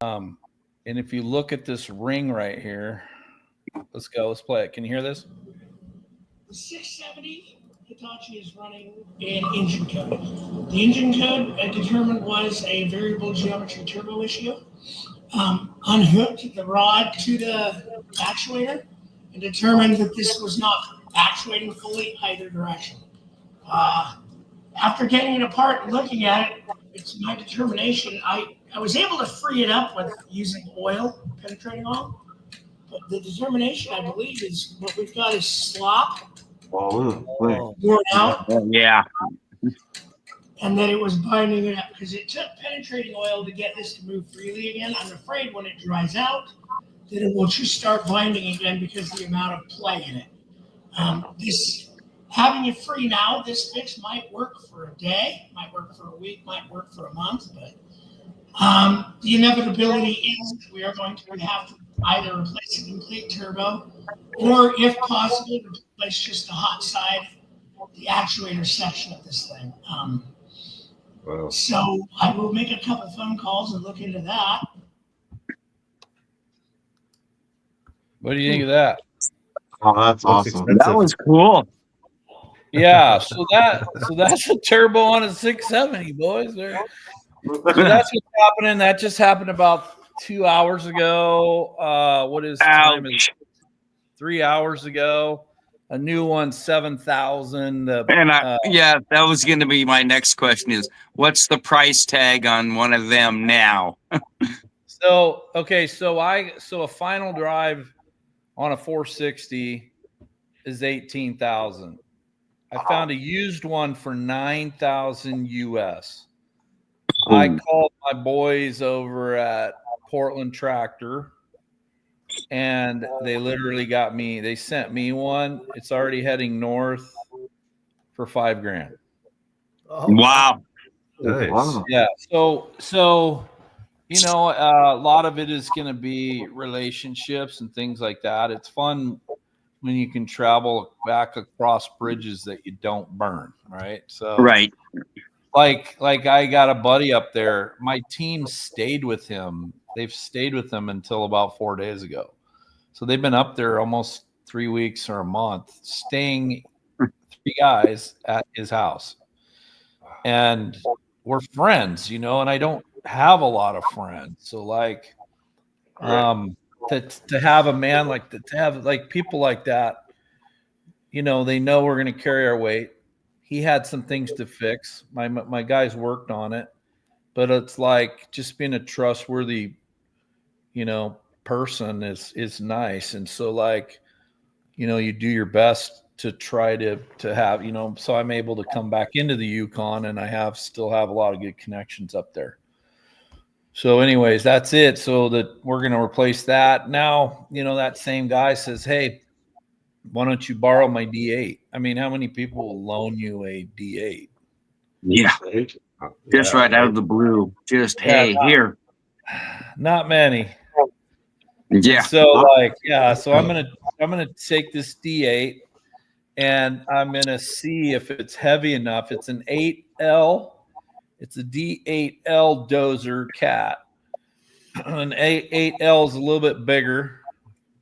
And if you look at this ring right here, let's go. Let's play it. Can you hear this? The 670 Hitachi is running an engine code. The engine code determined was a variable geometry turbo issue. Unhooked the rod to the actuator and determined that this was not actuating fully either direction. After getting it apart and looking at it, it's my determination. I was able to free it up with using oil, penetrating oil. But the determination, I believe, is what we've got is slop, worn out, Yeah. and then it was binding it up because it took penetrating oil to get this to move freely again. I'm afraid when it dries out, then it will just start binding again because of the amount of play in it. Having it free now, this fix might work for a day, might work for a week, might work for a month, but the inevitability is that we are going to have to either replace a complete turbo or, if possible, replace just the hot side, the actuator section of this thing. Wow. So I will make a couple phone calls and look into that. What do you think of that? Oh, that's Looks awesome. That expensive. was cool. Yeah, so that's a turbo on a 670, boys. There. So that's what's happening. That just happened about 2 hours ago. What is time? Is Ouch. 3 hours ago. A new one, 7,000. And yeah, that was going to be my next question is what's the price tag on one of them now? So a final drive on a 460 is 18,000. I found a used one for 9,000 US. I called my boys over at Portland Tractor, and they literally they sent me one. It's already heading north for $5,000. Oh, Wow. Nice. Wow. Yeah. So a lot of it is going to be relationships and things like that. It's fun when you can travel back across bridges that you don't burn, right? So Right. like I got a buddy up there. My team stayed with him. They've stayed with him until about 4 days ago. So they've been up there almost 3 weeks or a month, staying 3 guys at his house. And we're friends, and I don't have a lot of friends. So to have a man like that, to have like people like that, they know we're going to carry our weight. He had some things to fix. My guys worked on it, but it's like just being a trustworthy, person is nice. And so you do your best to try to have, so I'm able to come back into the Yukon, and I still have a lot of good connections up there. So anyways, that's it. So that we're going to replace that. Now, that same guy says, hey, why don't you borrow my D8? I mean, how many people will loan you a D8? Yeah. Just right out of the blue. Just, hey, here. Not many. Yeah. So so I'm gonna take this D8 and I'm gonna see if it's heavy enough. It's an 8L. It's a D8L dozer cat. An 8L is a little bit bigger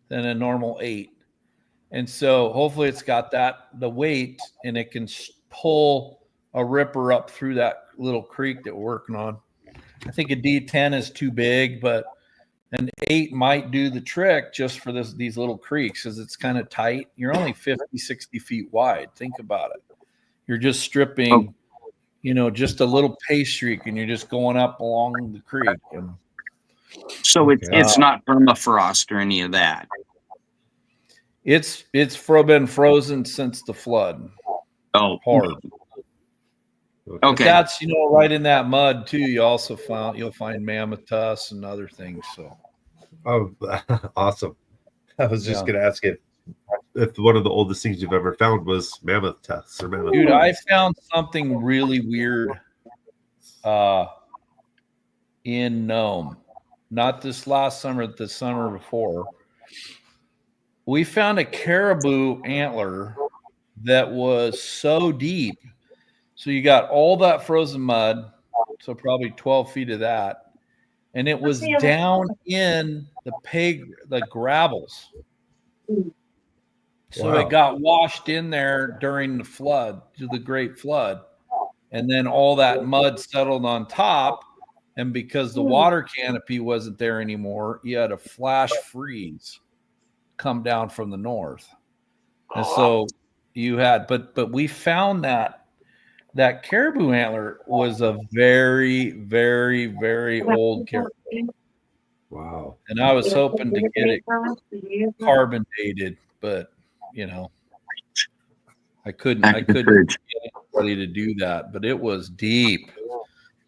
than a normal 8. And so hopefully it's got the weight, and it can pull a ripper up through that little creek that we're working on. I think a D10 is too big, but an 8 might do the trick just for these little creeks, because it's kind of tight. You're only 50, 60 feet wide. Think about it. You're just stripping, just a little pace streak, and you're just going up along the creek. And so it's not permafrost or any of that. It's been frozen since the flood. Oh, hard. Okay. But that's right in that mud too. You'll find mammoth tusks and other things. So, oh, awesome! I was just going to ask if one of the oldest things you've ever found was mammoth tusks or mammoth. Dude, I found something really weird in Nome. Not this last summer, the summer before. We found a caribou antler that was so deep. So you got all that frozen mud, so probably 12 feet of that. And it was down in the gravels. So It got washed in there during the Great Flood. And then all that mud settled on top. And because the water canopy wasn't there anymore, you had a flash freeze come down from the north. And so you had, but we found that caribou antler was a very, very, very old caribou. Wow. And I was hoping to get it carbon dated, but I couldn't get anybody to do that, but it was deep.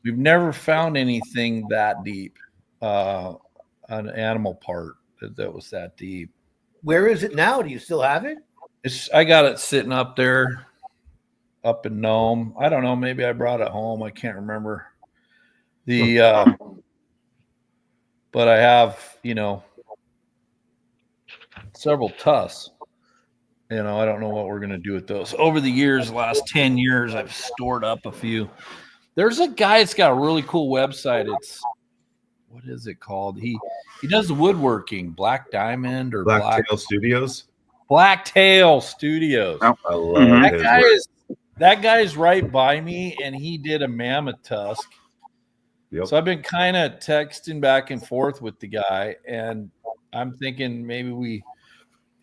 We've never found anything that deep, an animal part that was that deep. Where is it now? Do you still have it? I got it sitting up there, up in Nome. I don't know. Maybe I brought it home. I can't remember. But I have, several tusks. I don't know what we're going to do with those. Over the years, the last 10 years, I've stored up a few. There's a guy that's got a really cool website. What is it called? He does the woodworking, Black Diamond or Blacktail Studios. Blacktail Studios. Oh. I love his work. That guy is right by me, and he did a mammoth tusk. Yep. So I've been kind of texting back and forth with the guy, and I'm thinking maybe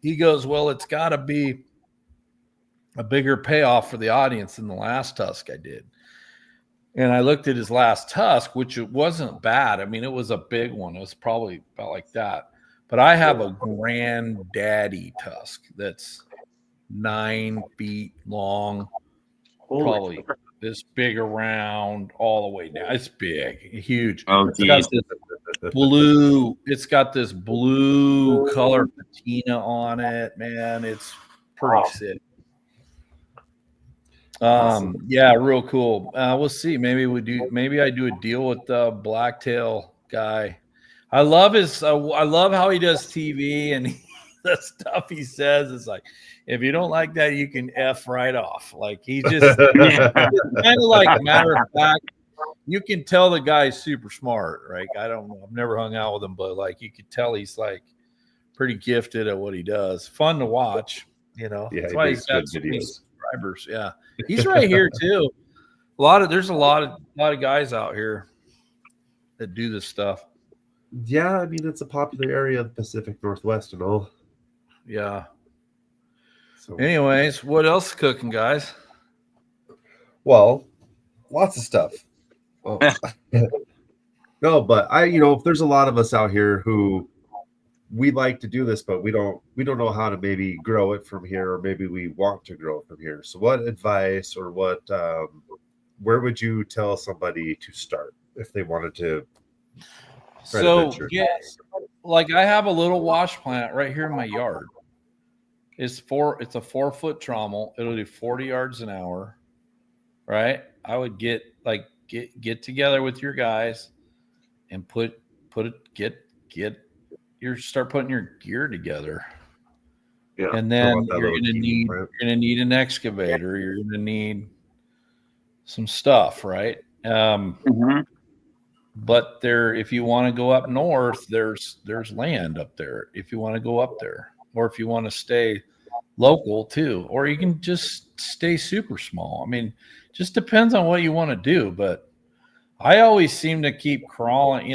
he goes, well, it's got to be a bigger payoff for the audience than the last tusk I did. And I looked at his last tusk, which it wasn't bad. I mean, it was a big one. It was probably about like that. But I have a granddaddy tusk that's 9 feet long, probably this big around all the way down. It's big, huge. Oh, It's got this blue color patina on it, man. It's pretty sick. Yeah, real cool. We'll see. Maybe I do a deal with the Blacktail guy. I love how he does TV and the stuff he says is like, if you don't like that, you can F right off. Like he just kind of like matter of fact, you can tell the guy's super smart, right? I don't know. I've never hung out with him, but like you could tell he's like pretty gifted at what he does. Fun to watch, you know. Yeah, that's why he's got good videos. Subscribers. Yeah. He's right here too. There's a lot of guys out here that do this stuff. Yeah, I mean it's a popular area of the Pacific Northwest and all. Yeah. So anyways, what else cooking, guys? Well, lots of stuff. Oh. No, but there's a lot of us out here who we like to do this, but we don't know how to maybe grow it from here, or maybe we want to grow it from here. So what advice or where would you tell somebody to start if they wanted to? So like I have a little wash plant right here in my yard. It's a 4-foot trommel. It'll do 40 yards an hour. Right. I would get together with your guys and start putting your gear together. Yeah. And then you're gonna need an excavator. You're gonna need some stuff, right? But if you want to go up north, there's land up there. If you want to go up there, or if you want to stay local too, or you can just stay super small. I mean, just depends on what you want to do. But I always seem to keep crawling.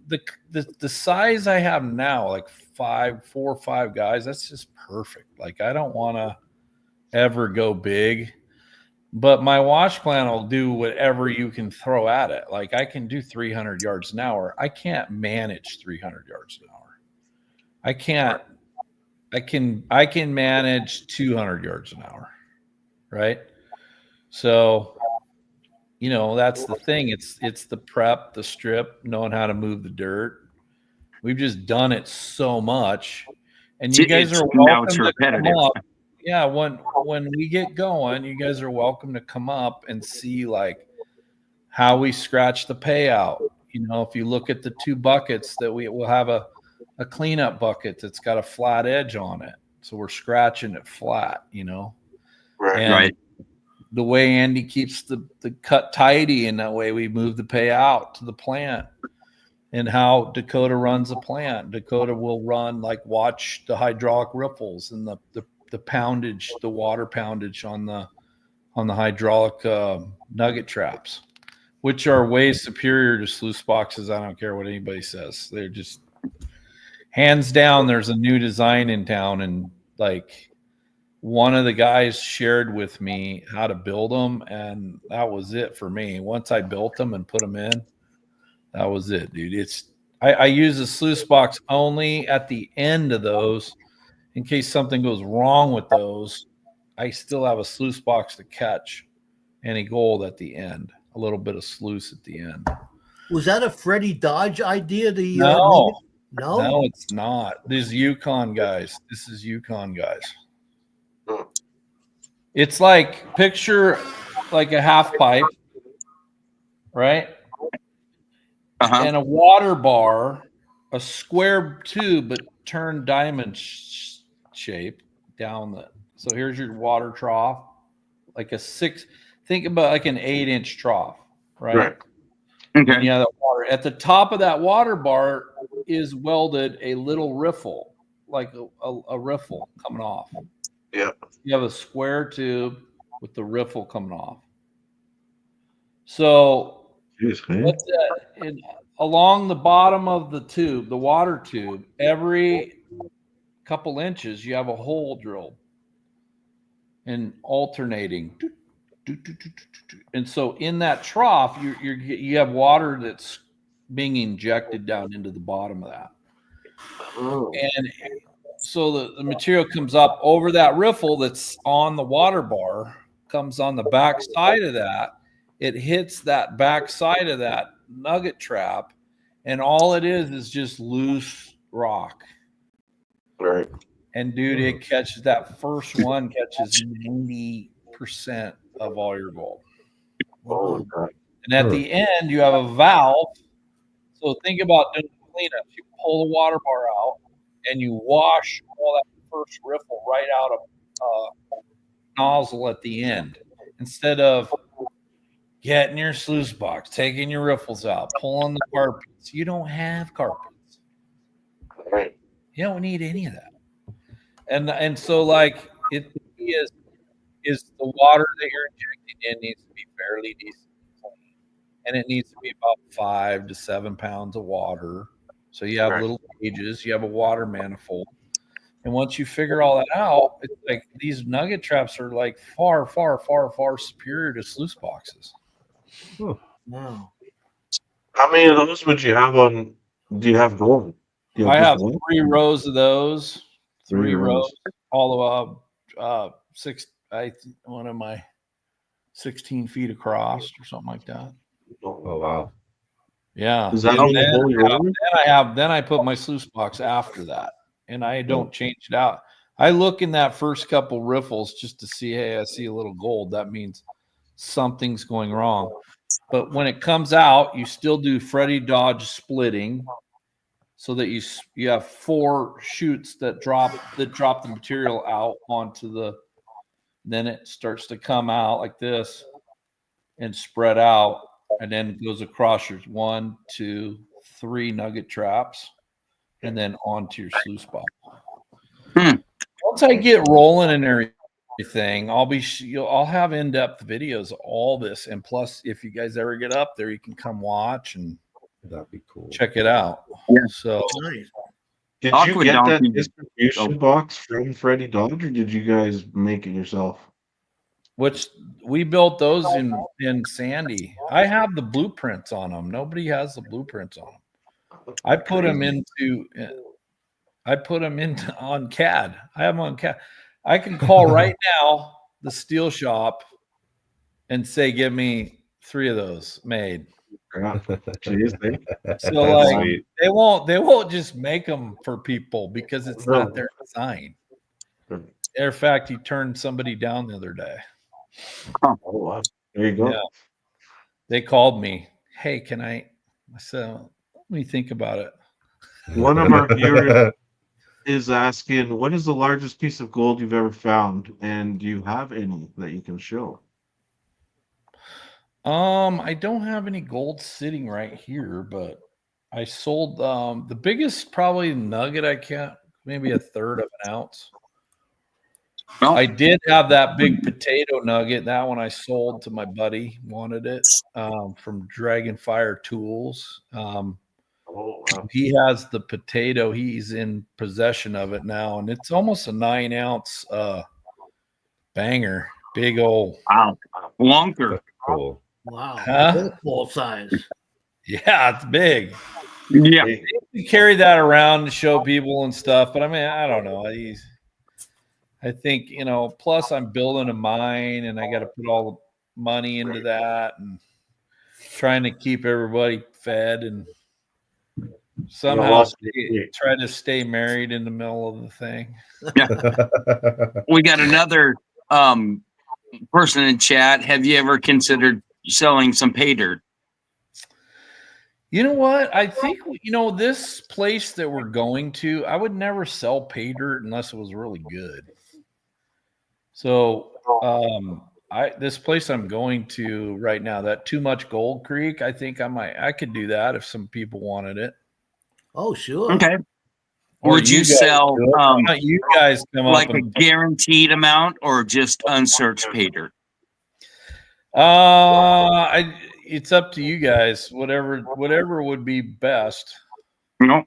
The size I have now, like 4 or 5 guys, that's just perfect. Like I don't want to ever go big. But my wash plant will do whatever you can throw at it. Like I can do 300 yards an hour. I can't manage 300 yards an hour. I can manage 200 yards an hour. Right. So, that's the thing. It's the prep, the strip, knowing how to move the dirt. We've just done it so much. And you guys are welcome to come up. Yeah, when we get going, you guys are welcome to come up and see like how we scratch the payout. If you look at the 2 buckets that we will have a cleanup bucket that's got a flat edge on it. So we're scratching it flat, Right. The way Andy keeps the cut tidy, and that way we move the payout to the plant. And how Dakota runs a plant. Dakota will watch the hydraulic ripples and the poundage, the water poundage on the hydraulic nugget traps, which are way superior to sluice boxes. I don't care what anybody says. They're just hands down. There's a new design in town, and like one of the guys shared with me how to build them, and that was it for me. Once I built them and put them in, that was it, dude. I use a sluice box only at the end of those. In case something goes wrong with those, I still have a sluice box to catch any gold at the end. A little bit of sluice at the end. Was that a Freddie Dodge idea? No, no, it's not. This is Yukon guys. It's like picture like a half pipe, right? And a water bar, a square tube, but turned diamond shape down so here's your water trough, like think about like an 8-inch trough, right? Okay. Yeah, the water at the top of that water bar is welded a little riffle, like a riffle coming off. Yeah. You have a square tube with the riffle coming off. So Jeez, man. what's that? Along the bottom of the tube, the water tube, every couple inches, you have a hole drilled and alternating. And so in that trough, you have water that's being injected down into the bottom of that. Oh. And so the material comes up over that riffle that's on the water bar, comes on the back side of that. It hits that back side of that nugget trap, and all it is just loose rock. Right. And dude, it catches that first one catches 90% of all your gold. Oh, God. And at the end, you have a valve. So think about doing cleanup. You pull the water bar out and you wash all that first riffle right out of nozzle at the end. Instead of getting your sluice box, taking your riffles out, pulling the carpets. You don't have carpets. Right. You don't need any of that. And so like it is the water that you're injecting in needs to be fairly decent clean. And it needs to be about 5 to 7 pounds of water. So you have little gauges, you have a water manifold. And once you figure all that out, it's like these nugget traps are like far, far, far, far superior to sluice boxes. Wow. How many of those would you have on? Do you have gold? I have 3 rows of those. 3 rows. All of one of my 16 feet across or something like that. Oh wow. Yeah. Is that then I put my sluice box after that, and I don't change it out. I look in that first couple riffles just to see, hey, I see a little gold. That means something's going wrong. But when it comes out, you still do Freddy Dodge splitting, so that you have 4 chutes that drop the material out onto the. Then it starts to come out like this and spread out, and then it goes across your 1, 2, 3 nugget traps, and then onto your sluice box. Once I get rolling and everything, I'll have in-depth videos of all this, and plus, if you guys ever get up there, you can come watch and that'd be cool. check it out. Yeah. So Nice. Did you get that distribution box from Freddy Dodge, or did you guys make it yourself? which we built those in Sandy. I have the blueprints on them. Nobody has the blueprints on them. I put them on CAD. I have them on CAD. I can call right now the steel shop and say, give me 3 of those made. Jeez, So like they won't just make them for people because it's not their design. In fact, he turned somebody down the other day. Oh, wow. There you go. Yeah. They called me. Hey, can I said, let me think about it. One of our viewers is asking, what is the largest piece of gold you've ever found? And do you have any that you can show? I don't have any gold sitting right here, but I sold the biggest probably nugget I can't, maybe 1/3 of an ounce. Oh. I did have that big potato nugget. That one I sold to my buddy, wanted it from Dragonfire Tools. He has the potato. He's in possession of it now, and it's almost a 9-ounce banger. Big old Wonker. Cool. Wow. Huh? Full size. Yeah, it's big. Yeah. You carry that around to show people and stuff, but I mean, I don't know. I think, plus I'm building a mine and I got to put all the money into that and trying to keep everybody fed and somehow try to stay married in the middle of the thing. Yeah. We got another person in chat. Have you ever considered selling some pay dirt? You know what? I think, this place that we're going to, I would never sell pay dirt unless it was really good. So this place I'm going to right now, that Too Much Gold Creek, I think I could do that if some people wanted it. Oh, sure. Okay. Would you sell you guys come like up a and guaranteed amount or just unsearched pay dirt? it's up to you guys. Whatever would be best. No.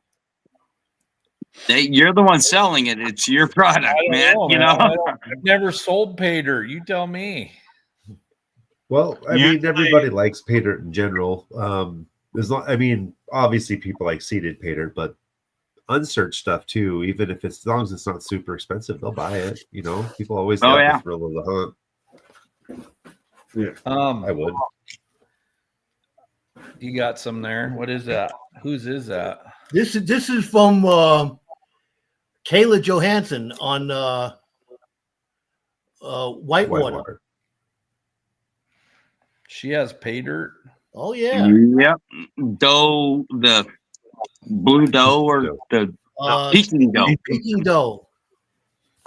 You're the one selling it. It's your product, man. I've never sold pay dirt. You tell me. Well, I mean, everybody likes pay dirt in general. Obviously people like seeded pay dirt, but unsearched stuff too, even if as long as it's not super expensive, they'll buy it. People always love the thrill of the hunt. Yeah. I would. You got some there. What is that? Whose is that? This is from Kayla Johansson on Whitewater. She has pay dirt. Oh yeah. Yep. Doe, the blue doe or the Peking doe. Peking doe.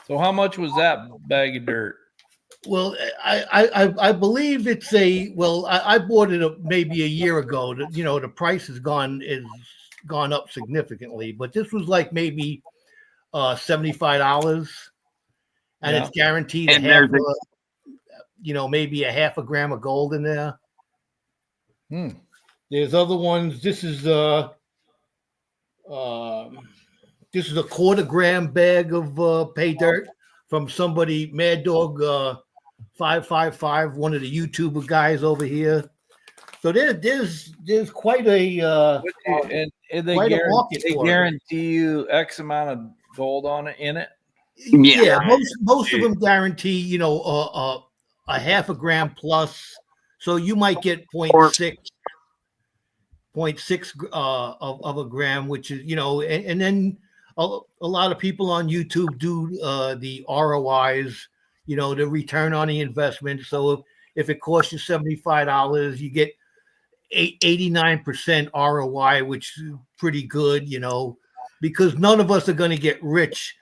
So how much was that bag of dirt? Well, I believe it's I bought it maybe a year ago. The price has gone up significantly, but this was like maybe $75, and it's guaranteed maybe a half a gram of gold in there. There's other ones. This is a quarter gram bag of pay dirt from somebody, Mad Dog 555, one of the YouTuber guys over here. So there's quite a and they guarantee you X amount of gold in it. Yeah, most of them guarantee a half a gram plus, so you might get 0.6 of a gram, which is and then a lot of people on YouTube do the ROIs, the return on the investment. So if it costs you $75, you get 89% ROI, which is pretty good, because none of us are going to get rich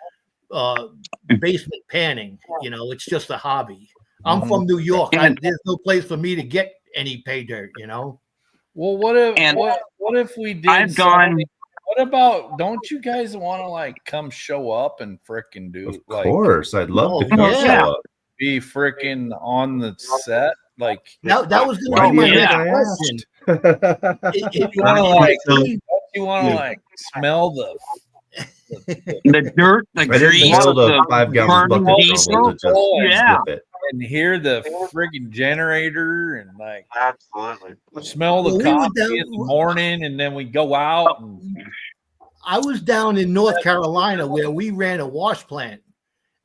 basement panning. It's just a hobby. I'm from New York. There's no place for me to get any pay dirt. Well, what if we did? I've gone. What about? Don't you guys want to come show up and fricking do? Of course, I'd love to come show up. Be fricking on the set. That was going to be my next question. If you want to smell the dirt, the grease, the 5 gallon bucket diesel, and hear the friggin' generator and absolutely smell the coffee in the morning, and then we go out. I was down in North Carolina where we ran a wash plant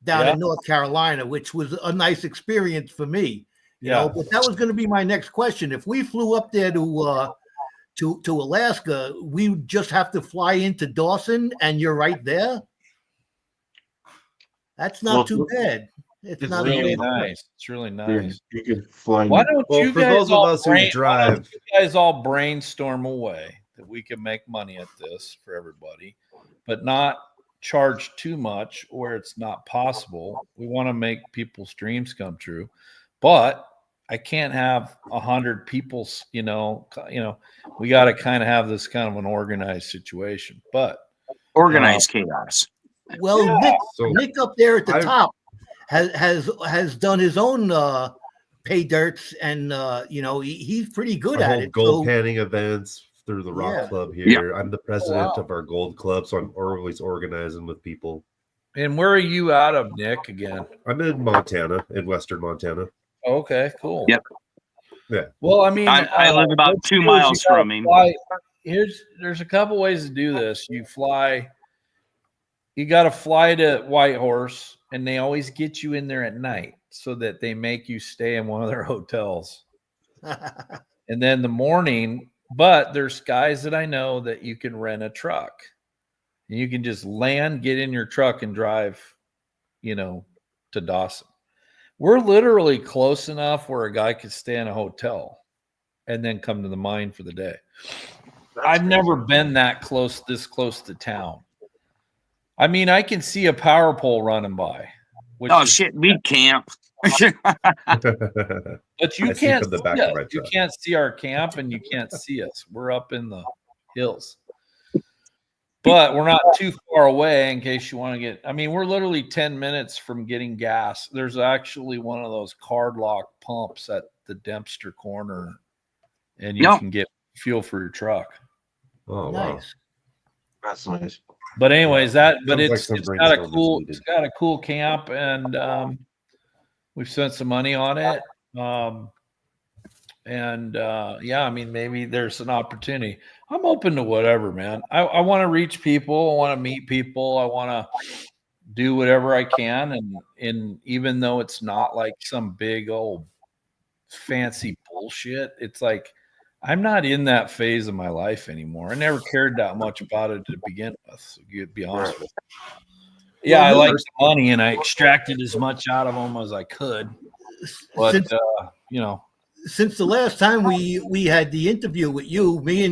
down in North Carolina, which was a nice experience for me. You know, but that was going to be my next question. If we flew up there to Alaska, we would just have to fly into Dawson, and you're right there. That's not too bad. It's not really nice. It's really nice. You could fly. Why don't you guys all brainstorm a way that we can make money at this for everybody, but not charge too much where it's not possible. We want to make people's dreams come true, but I can't have 100 people. We got to kind of have this kind of an organized situation, but organized chaos. Well, Nick up there at the top has done his own pay dirts, and he's pretty good at it. Gold panning events through the Rock Club here. I'm the president of our Gold Club, so I'm always organizing with people. And where are you out of, Nick? Again, I'm in Montana, in Western Montana. Okay, cool. Yep. Yeah. Well, I mean, I live about 2 miles from him. There's a couple ways to do this. You got to fly to Whitehorse, and they always get you in there at night so that they make you stay in one of their hotels. And then the morning, but there's guys that I know that you can rent a truck. And you can just land, get in your truck, and drive, to Dawson. We're literally close enough where a guy could stay in a hotel and then come to the mine for the day. I've never been this close to town. I mean, I can see a power pole running by. Shit, we camp. But you can't see us. You can't see our camp, and you can't see us. We're up in the hills. but we're not too far away in case you want to get. I mean, we're literally 10 minutes from getting gas. There's actually one of those card lock pumps at the Dempster corner, and you can get fuel for your truck. Oh, wow. Nice. That's nice. But anyways, Sounds it's some got a brainstorming cool needed. it's got a cool camp, and we've spent some money on it. Yeah, I mean, maybe there's an opportunity. I'm open to whatever, man. I want to reach people. I want to meet people. I want to do whatever I can. And even though it's not like some big old fancy bullshit, it's like I'm not in that phase of my life anymore. I never cared that much about it to begin with. So to be honest with you. Yeah, I like the money, and I extracted as much out of them as I could. But since the last time we had the interview with you, me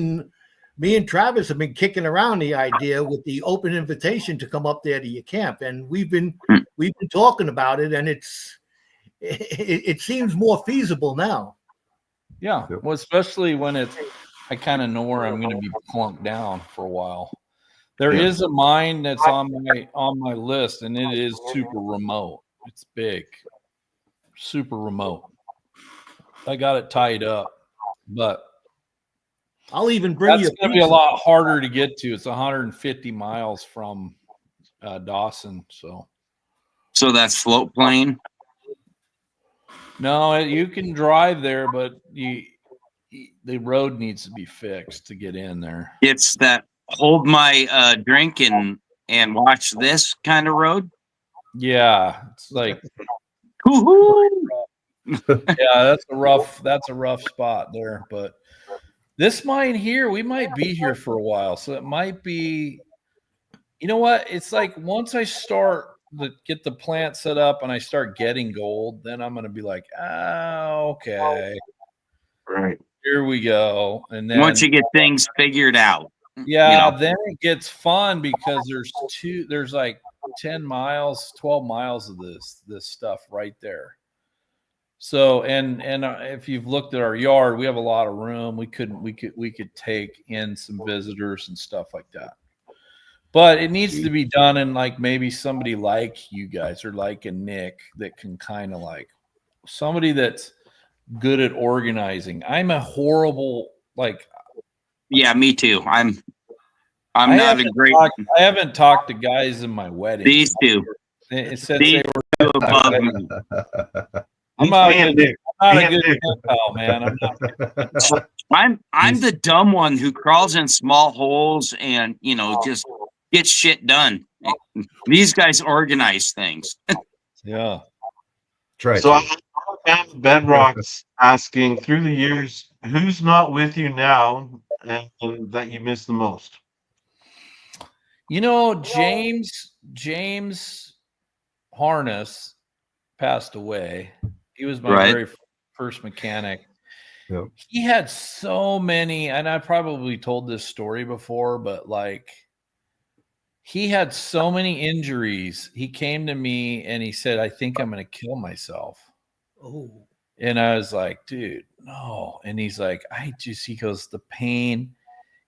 and Travis have been kicking around the idea with the open invitation to come up there to your camp, and we've been talking about it, and it seems more feasible now. Yeah, well, especially when I kind of know where I'm going to be plunked down for a while. There is a mine that's on my list, and it is super remote. It's big, super remote. I got it tied up, but I'll even bring you. That's going to be a lot harder to get to. It's 150 miles from Dawson, so that's float plane. No, you can drive there, but the road needs to be fixed to get in there. It's that hold my drink and watch this kind of road. Yeah, it's like yeah, that's a rough spot there. But this mine here, we might be here for a while, so it might be. You know what? It's like once I start get the plant set up and I start getting gold, then I'm going to be like, okay, right, here we go. And then once you get things figured out, then it gets fun because there's like 10 miles, 12 miles of this stuff right there. So, and if you've looked at our yard, we have a lot of room. We could take in some visitors and stuff like that. But it needs to be done in like maybe somebody like you guys or like a Nick that can kind of like somebody that's good at organizing. I'm a horrible yeah, me too. I'm not a great. I haven't talked to guys in my wedding. These two. Since they were above me. I'm not a good pal, man. I'm the dumb one who crawls in small holes and just gets shit done. These guys organize things. Yeah. Try. So I have Bedrock's asking through the years, who's not with you now and that you miss the most? James Harness passed away. He was my very first mechanic. Yep. He had so many, and I probably told this story before, but he had so many injuries. He came to me and he said, I think I'm going to kill myself. Oh. And I was like, dude, no. And he's like, he goes, the pain.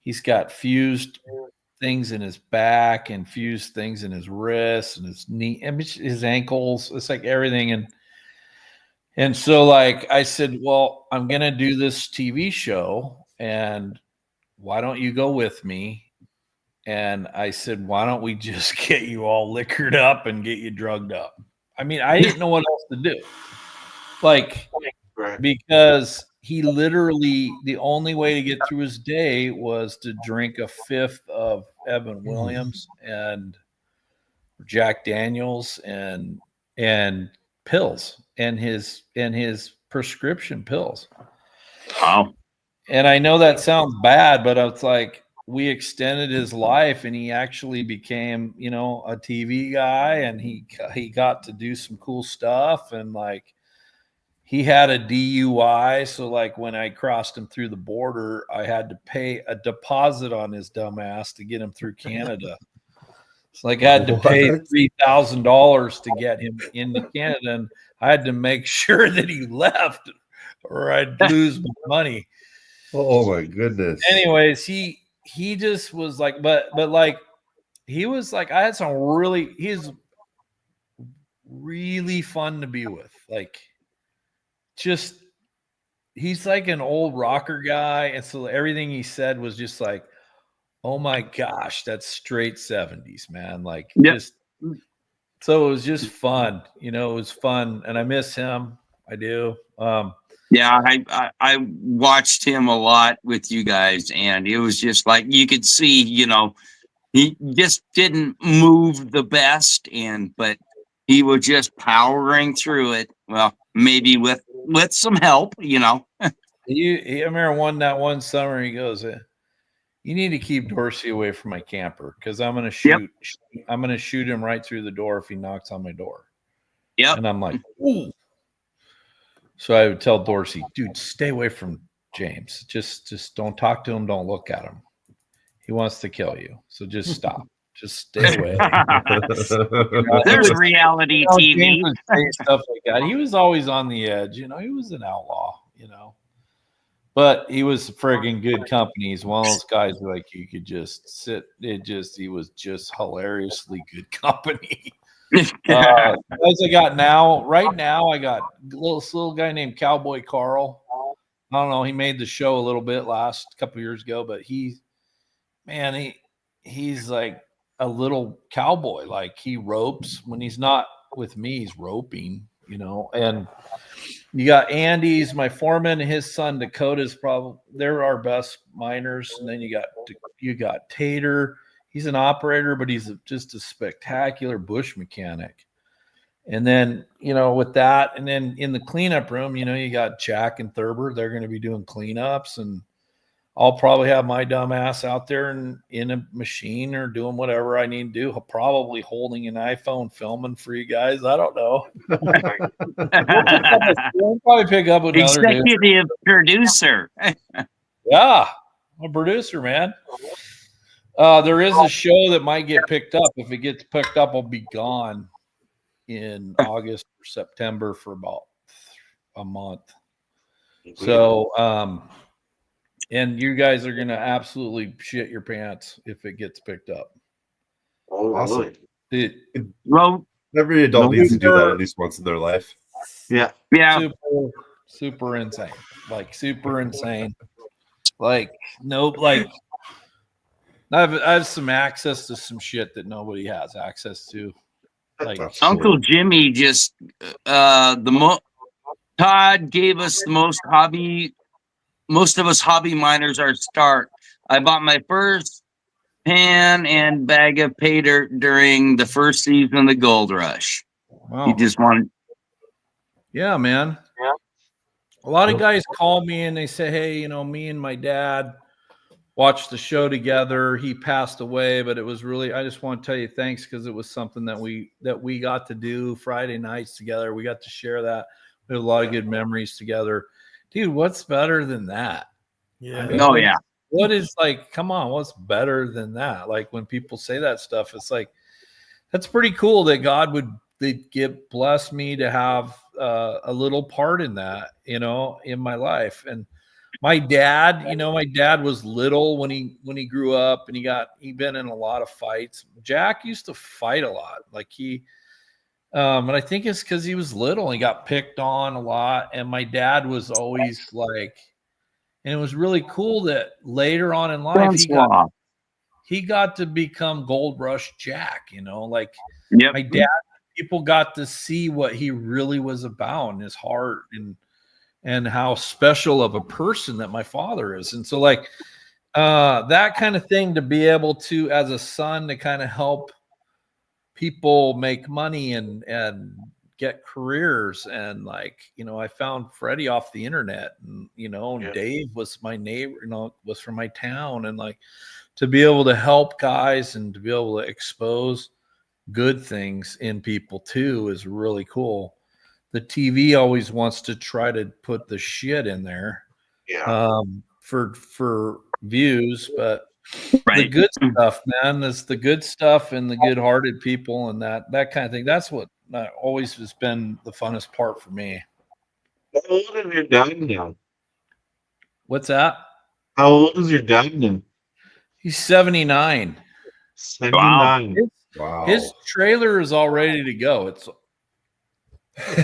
He's got fused things in his back and fused things in his wrists and his knee, and his ankles. It's like everything. And so I said, well, I'm going to do this TV show, and why don't you go with me? And I said, why don't we just get you all liquored up and get you drugged up? I mean, I didn't know what else to do. Because he literally, the only way to get through his day was to drink a fifth of Evan Williams and Jack Daniels and pills and his prescription pills. Wow. And I know that sounds bad, but it's like we extended his life, and he actually became, a TV guy, and he got to do some cool stuff, and he had a DUI. So when I crossed him through the border, I had to pay a deposit on his dumb ass to get him through Canada. So I had to pay $3,000 to get him into Canada, and I had to make sure that he left or I'd lose my money. Oh my goodness. Anyways, he just was but he was like, I had some really, he's really fun to be with. Like, just, he's like an old rocker guy. And so everything he said was just like, oh my gosh, that's straight 70s, man. Like, just, so it was just fun. You know, it was fun. And I miss him. I do. Yeah, I watched him a lot with you guys, and it was just like you could see, you know, he just didn't move the best, but he was just powering through it. Well, maybe with some help, you know. I remember that one summer he goes, you need to keep Dorsey away from my camper because I'm gonna shoot. Yep. I'm gonna shoot him right through the door if he knocks on my door. Yeah, and I'm like, ooh. So I would tell Dorsey, dude, stay away from James. Just don't talk to him. Don't look at him. He wants to kill you. So just stop. Just stay away. There's reality TV. Stuff like that. He was always on the edge. You know, he was an outlaw, you know. But he was friggin' good company. He's one of those guys who, like, you could just sit. He was just hilariously good company. Guys I got now, right now, I got a little guy named Cowboy Carl. I don't know. He made the show a little bit last couple years ago, but he's like a little cowboy. Like, he ropes when he's not with me. He's roping, you know. And you got Andy's my foreman, and his son Dakota's probably they're our best miners. And then you got Tater. He's an operator, but he's just a spectacular bush mechanic. And then, you know, with that, and then in the cleanup room, you know, you got Jack and Thurber. They're going to be doing cleanups, and I'll probably have my dumb ass out there in a machine or doing whatever I need to do, probably holding an iPhone filming for you guys. I don't know. We'll probably pick up another executive producer. Yeah, I'm a producer, man. There is a show that might get picked up. If it gets picked up, I'll be gone in August or September for about a month. So, and you guys are going to absolutely shit your pants if it gets picked up. Oh, awesome. Every adult needs to do that at least once in their life. Yeah. Super insane. Like, super insane. Like, nope. Like, I have some access to some shit that nobody has access to. Like, Uncle Jimmy just Todd gave us most of us hobby miners our start. I bought my first pan and bag of pay dirt during the first season of the gold rush. Wow. He just wanted. Yeah, man. Yeah. A lot of guys call me and they say, hey, you know, me and my dad watched the show together. He passed away, but it was really, I just want to tell you thanks, because it was something that we got to do Friday nights together. We got to share that. We had a lot of good memories together. Dude, what's better than that? Yeah. I mean, yeah. What is, like, come on, what's better than that? Like, when people say that stuff, it's like, that's pretty cool that God would bless me to have a little part in that, you know, in my life. And my dad was little when he grew up, and he'd been in a lot of fights. Jack used to fight a lot. Like, and I think it's because he was little and he got picked on a lot. And my dad was always like, and it was really cool that later on in life he got to become Gold Rush Jack, you know, like, yep. My dad, people got to see what he really was about in his heart, and how special of a person that my father is. And so, like, that kind of thing, to be able to, as a son, to kind of help people make money and get careers. And, like, you know, I found Freddie off the internet, and, you know, Dave was my neighbor, you know, was from my town. And, like, to be able to help guys and to be able to expose good things in people too is really cool. The TV always wants to try to put the shit in there, for views, but the good stuff, man, is the good stuff, and the good-hearted people, and that kind of thing. That's what always has been the funnest part for me. How old is your dad now? What's that? How old is your dad now? He's 79. Wow. 79. His trailer is all ready to go.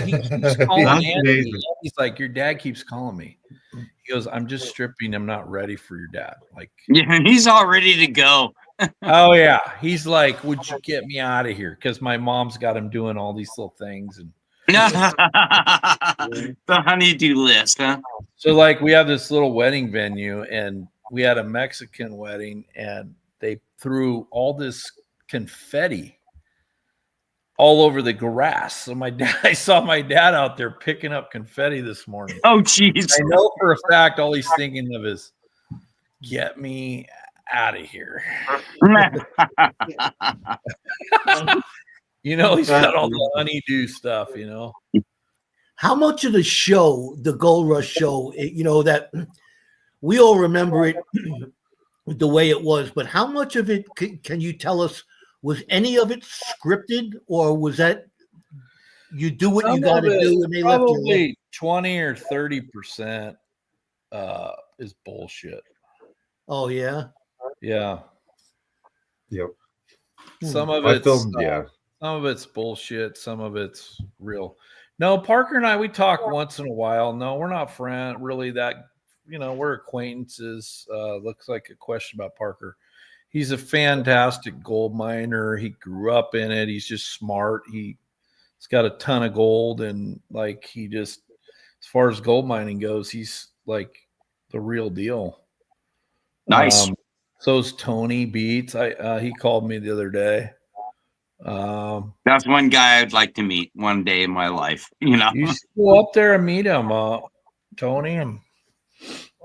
He keeps calling That's Andy. amazing. He's like, your dad keeps calling me. He goes, I'm just stripping. I'm not ready for your dad. Like, Yeah, he's all ready to go. oh yeah. He's like, would you get me out of here? Because my mom's got him doing all these little things. And The honeydew list, huh? so like we have this little wedding venue and we had a Mexican wedding and they threw all this confetti all over the grass. So I saw my dad out there picking up confetti this morning. Oh, jeez. I know for a fact all he's thinking of is get me out of here. You know, he's got all the honeydew stuff, you know. How much of the show, the Gold Rush show, that we all remember it the way it was, but how much of it can you tell us? Was any of it scripted, or was that you do what you got to do and they left you? Probably 20 or 30% is bullshit. Oh yeah, yeah. Yep. Some of I it's filmed, some of it's bullshit. Some of it's real. No, Parker and I, we talk once in a while. No, we're not really that. We're acquaintances. Looks like a question about Parker. He's a fantastic gold miner. He grew up in it. He's just smart. He's got a ton of gold, and like as far as gold mining goes, he's like the real deal. Nice. So's Tony Beats. He called me the other day. That's one guy I'd like to meet one day in my life. You should go up there and meet him, Tony. And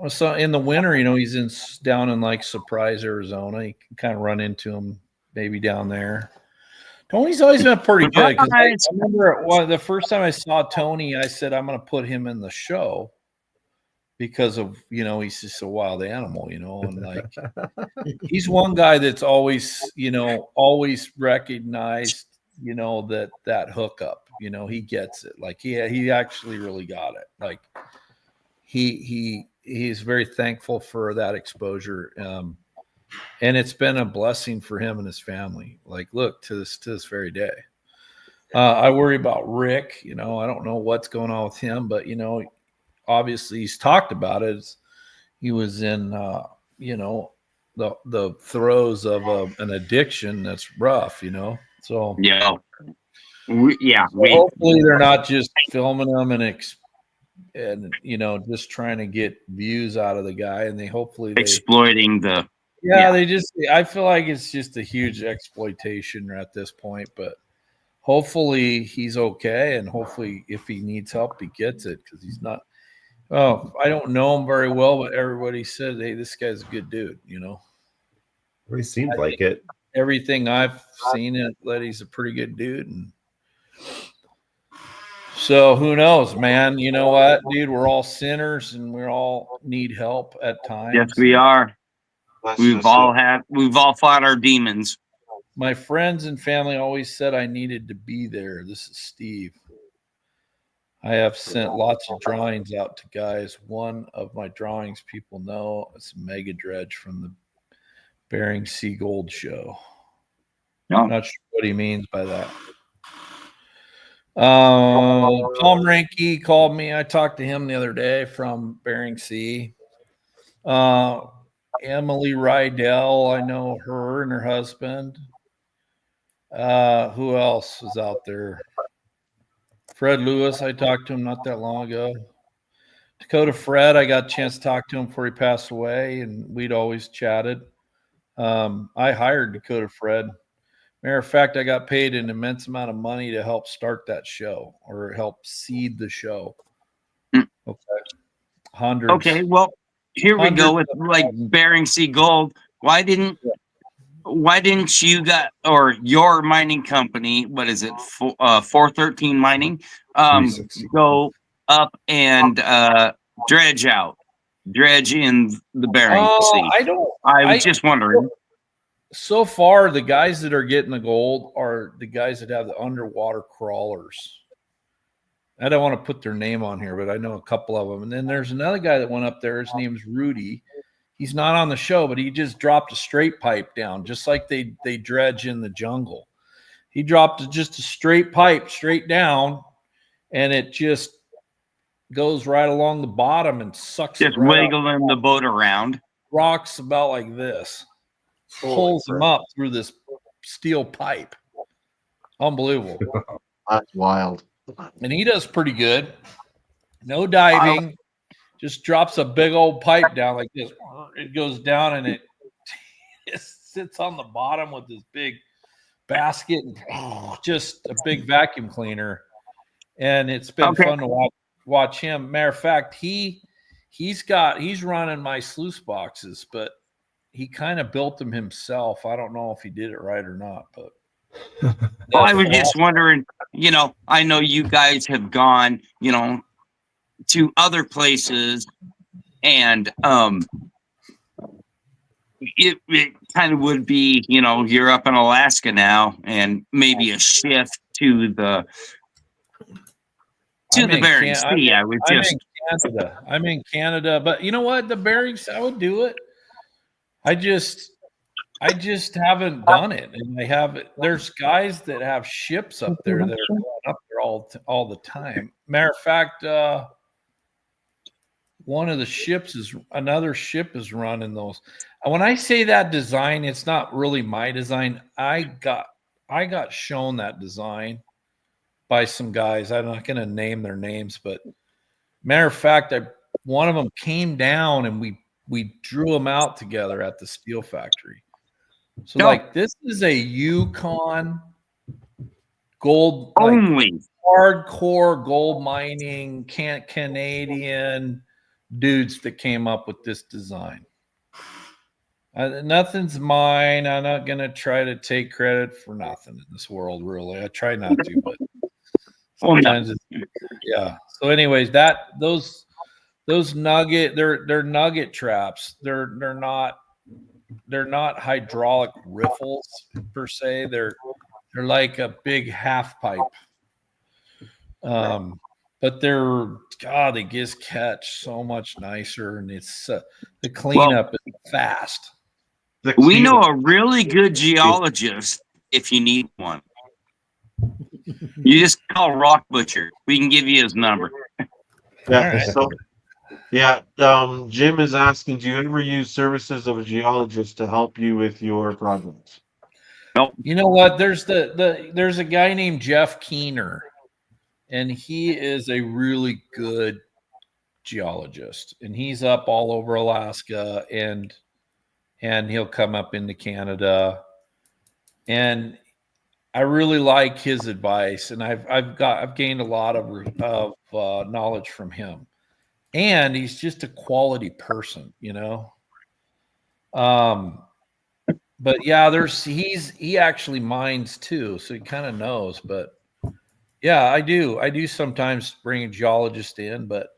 so in the winter, he's down in like Surprise, Arizona. You can kind of run into him maybe down there. Tony's always been pretty good. I remember the first time I saw Tony, I said, I'm going to put him in the show because of, he's just a wild animal, and like, he's one guy that's always, always recognized, that hookup, he gets it. Like he actually really got it. Like he's very thankful for that exposure. And it's been a blessing for him and his family. Like, look, to this very day. I worry about Rick. I don't know what's going on with him, but obviously he's talked about it. He was in, the throes of an addiction that's rough. So yeah, hopefully they're not just filming him and just trying to get views out of the guy, and they exploiting the. I feel like it's just a huge exploitation at this point, but hopefully he's okay. And hopefully if he needs help, he gets it. Cause he's not, I don't know him very well, but everybody said, hey, this guy's a good dude, Well, he seemed like it. Everything I've seen that he's a pretty good dude. And so who knows, man, you know what, dude, we're all sinners and we all need help at times. Yes, we are. We've all fought our demons. My friends and family always said I needed to be there. This is Steve. I have sent lots of drawings out to guys. One of my drawings people know it's Mega Dredge from the Bering Sea Gold show. No. I'm not sure what he means by that. Tom Ranke called me. I talked to him the other day from Bering Sea. Emily Rydell, I know her and her husband. Who else is out there? Fred Lewis, I talked to him not that long ago. Dakota Fred, I got a chance to talk to him before he passed away, and we'd always chatted. I hired Dakota Fred. Matter of fact, I got paid an immense amount of money to help start that show or help seed the show. Okay. Hundreds. Okay, well, here we go with like Bering Sea Gold. Why didn't you or your mining company, what is it, 413 Mining, go up and dredge in the Bering Sea? I was just wondering. So far, the guys that are getting the gold are the guys that have the underwater crawlers. I don't want to put their name on here, but I know a couple of them. And then there's another guy that went up there. His name's Rudy. he's not on the show, but he just dropped a straight pipe down, just like they dredge in the jungle. He dropped just a straight pipe straight down, and it just goes right along the bottom and sucks Just it right wiggling the boat around. Rocks about like this, pulls him up through this steel pipe. Unbelievable. That's wild. And he does pretty good. No diving, just drops a big old pipe down like this. It goes down and it sits on the bottom with this big basket and just a big vacuum cleaner. And it's been fun to watch him. Matter of fact, he's running my sluice boxes, but he kind of built them himself. I don't know if he did it right or not, but well, I was just wondering, I know you guys have gone, to other places, and it kind of would be, you're up in Alaska now, and maybe a shift to the Bering Sea. I'm in Canada, but you know what? The Berings, I would do it. I just haven't done it, and there's guys that have ships up there that are going up there all the time. Matter of fact, another ship is running those. When I say that design, it's not really my design. I got shown that design by some guys. I'm not going to name their names, but matter of fact, one of them came down and we drew them out together at the steel factory. So like this is a Yukon gold, only hardcore gold mining Canadian dudes that came up with this design. Nothing's mine. I'm not going to try to take credit for nothing in this world, really. I try not to, but sometimes yeah. So anyways, those nugget, they're nugget traps. They're not hydraulic riffles per se. They're like a big half pipe. But they just catch so much nicer, and it's the cleanup is fast. We know a really good geologist if you need one. You just call Rock Butcher. We can give you his number. Yeah. So, Jim is asking, do you ever use services of a geologist to help you with your projects? Nope. You know what? There's a guy named Jeff Keener, and he is a really good geologist, and he's up all over Alaska, and he'll come up into Canada, and I really like his advice, and I've gained a lot of knowledge from him, and he's just a quality person, But yeah, he actually mines too, so he kind of knows. But yeah, I do sometimes bring a geologist in, but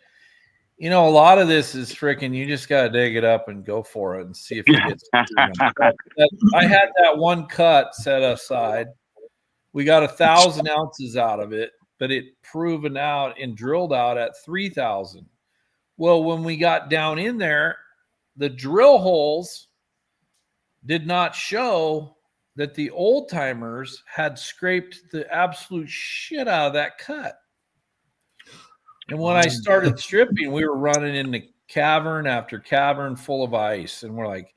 a lot of this is freaking. You just got to dig it up and go for it and see if you get. I had that one cut set aside. We got 1,000 ounces out of it, but it proven out and drilled out at 3,000. Well, when we got down in there, the drill holes did not show that the old timers had scraped the absolute shit out of that cut. And when I started stripping, we were running into cavern after cavern full of ice. And we're like,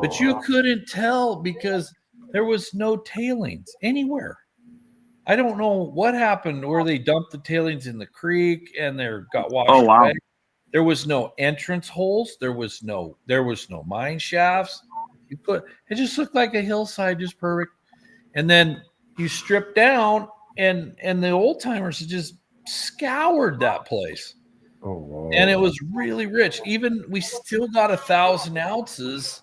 but you couldn't tell because there was no tailings anywhere. I don't know what happened, or they dumped the tailings in the creek and they got washed away. There was no entrance holes. There was no mine shafts. It just looked like a hillside, just perfect. And then you strip down, and the old timers just scoured that place. Oh, wow. And it was really rich. Even we still got 1,000 ounces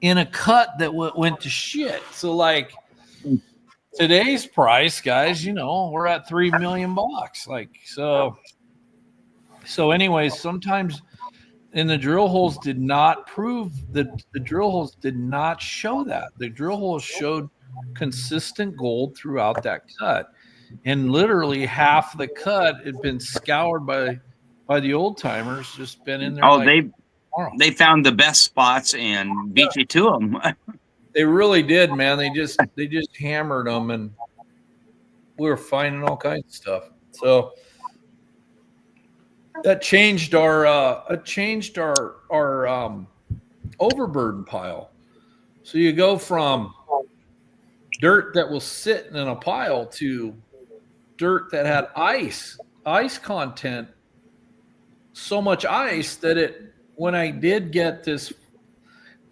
in a cut that went to shit. So like today's price, guys, we're at $3 million. Like so. Anyways, sometimes. And the drill holes did not prove that the drill holes did not show that. The drill holes showed consistent gold throughout that cut. And literally half the cut had been scoured by the old timers, just been in there. they found the best spots and beat you to them. They really did, man. They just hammered them, and we were finding all kinds of stuff. So that changed our overburden pile. So you go from dirt that was sitting in a pile to dirt that had ice content, so much ice that when I did get this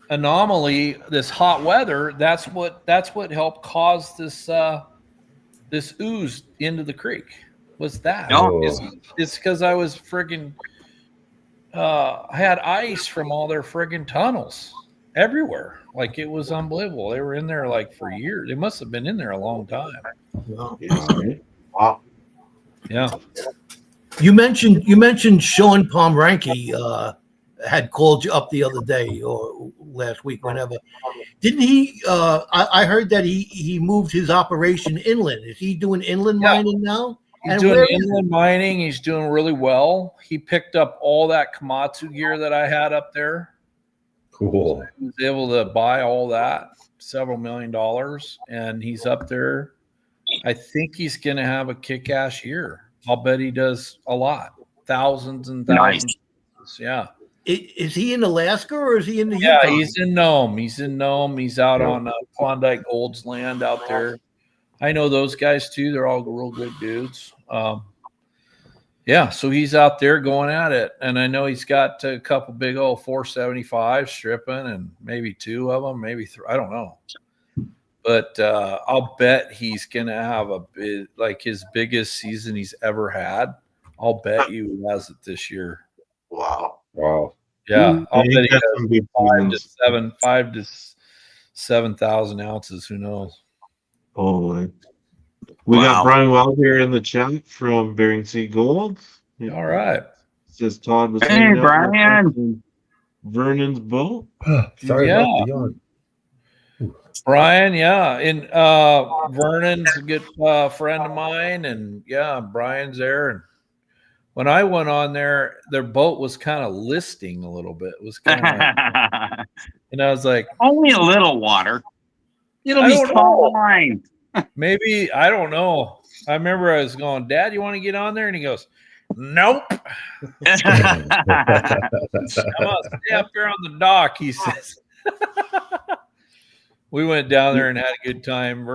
anomaly, this hot weather, that's what helped cause this this ooze into the creek. Was that? Oh. It's because I was friggin' I had ice from all their friggin' tunnels everywhere. Like, it was unbelievable. They were in there like for years. They must have been in there a long time. Wow. Wow. Yeah. You mentioned Sean Pomranke had called you up the other day or last week, whenever. Didn't he? I heard that he moved his operation inland. Is he doing inland mining now? He's doing inland mining. He's doing really well. He picked up all that Komatsu gear that I had up there. Cool. So he was able to buy all that, several $1 million, and he's up there. I think he's going to have a kick-ass year. I'll bet he does a lot, thousands and thousands. Nice. Yeah. Is he in Alaska or is he in the Yukon? Yukon? He's in Nome. He's out on Klondike Gold's land out there. I know those guys too. They're all real good dudes. Yeah, so he's out there going at it, and I know he's got a couple big old 475 stripping, and maybe two of them, maybe three. I don't know, but I'll bet he's gonna have like his biggest season he's ever had. I'll bet you he has it this year. Wow. Yeah, I'll bet he has 5 to 7,000 ounces. Who knows? Holy. We got Brian Well here in the chat from Bering Sea Gold. All right. Says Todd was hey, Brian. Vernon's boat. Sorry about the yawn. Brian, yeah. And Vernon's a good friend of mine. And yeah, Brian's there. And when I went on there, their boat was kind of listing a little bit. It was kind of like, and I was like, only a little water. It'll be fine. Maybe, I don't know. I remember I was going, Dad, you want to get on there? And he goes, nope. I'm going to stay up there on the dock, he says. We went down there and had a good time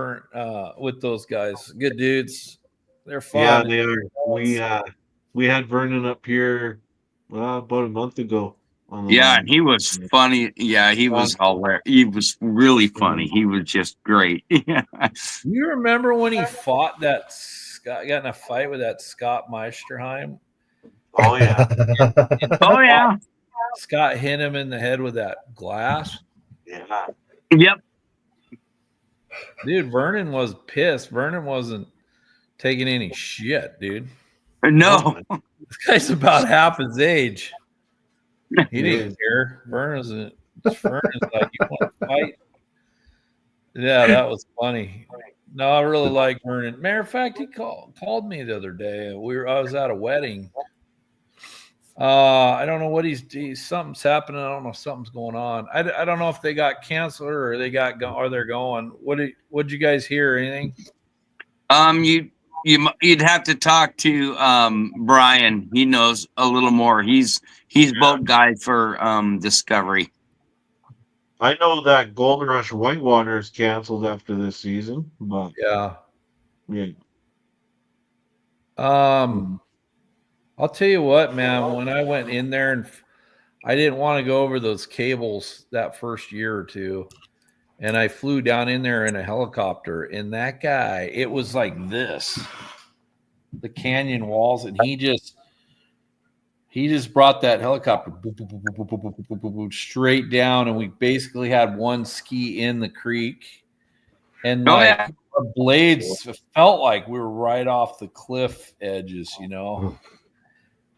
with those guys. Good dudes. They're fun. Yeah, they are. We had Vernon up here about a month ago. Yeah, and he was funny. Yeah, he was hilarious. He was really funny. He was just great. You remember when he fought that Scott, got in a fight with that Scott Meisterheim? Oh yeah. Oh yeah. Scott hit him in the head with that glass. Yeah. Yep. Dude, Vernon was pissed. Vernon wasn't taking any shit, dude. No. This guy's about half his age. He didn't care. Vernon's like, you want to fight? Yeah, that was funny. No, I really like Vernon. Matter of fact, he called me the other day. I was at a wedding. I don't know what something's happening. I don't know if something's going on. I don't know if they got canceled or they're going. What'd you guys hear? Anything? You'd have to talk to Brian. He knows a little more. He's boat guy for Discovery. I know that Gold Rush Whitewater is canceled after this season, but yeah. I'll tell you what, man. When I went in there, and I didn't want to go over those cables that first year or two, and I flew down in there in a helicopter, and that guy, it was like this, the canyon walls, and he just brought that helicopter straight down, and we basically had one ski in the creek, and our blades felt like we were right off the cliff edges, you know.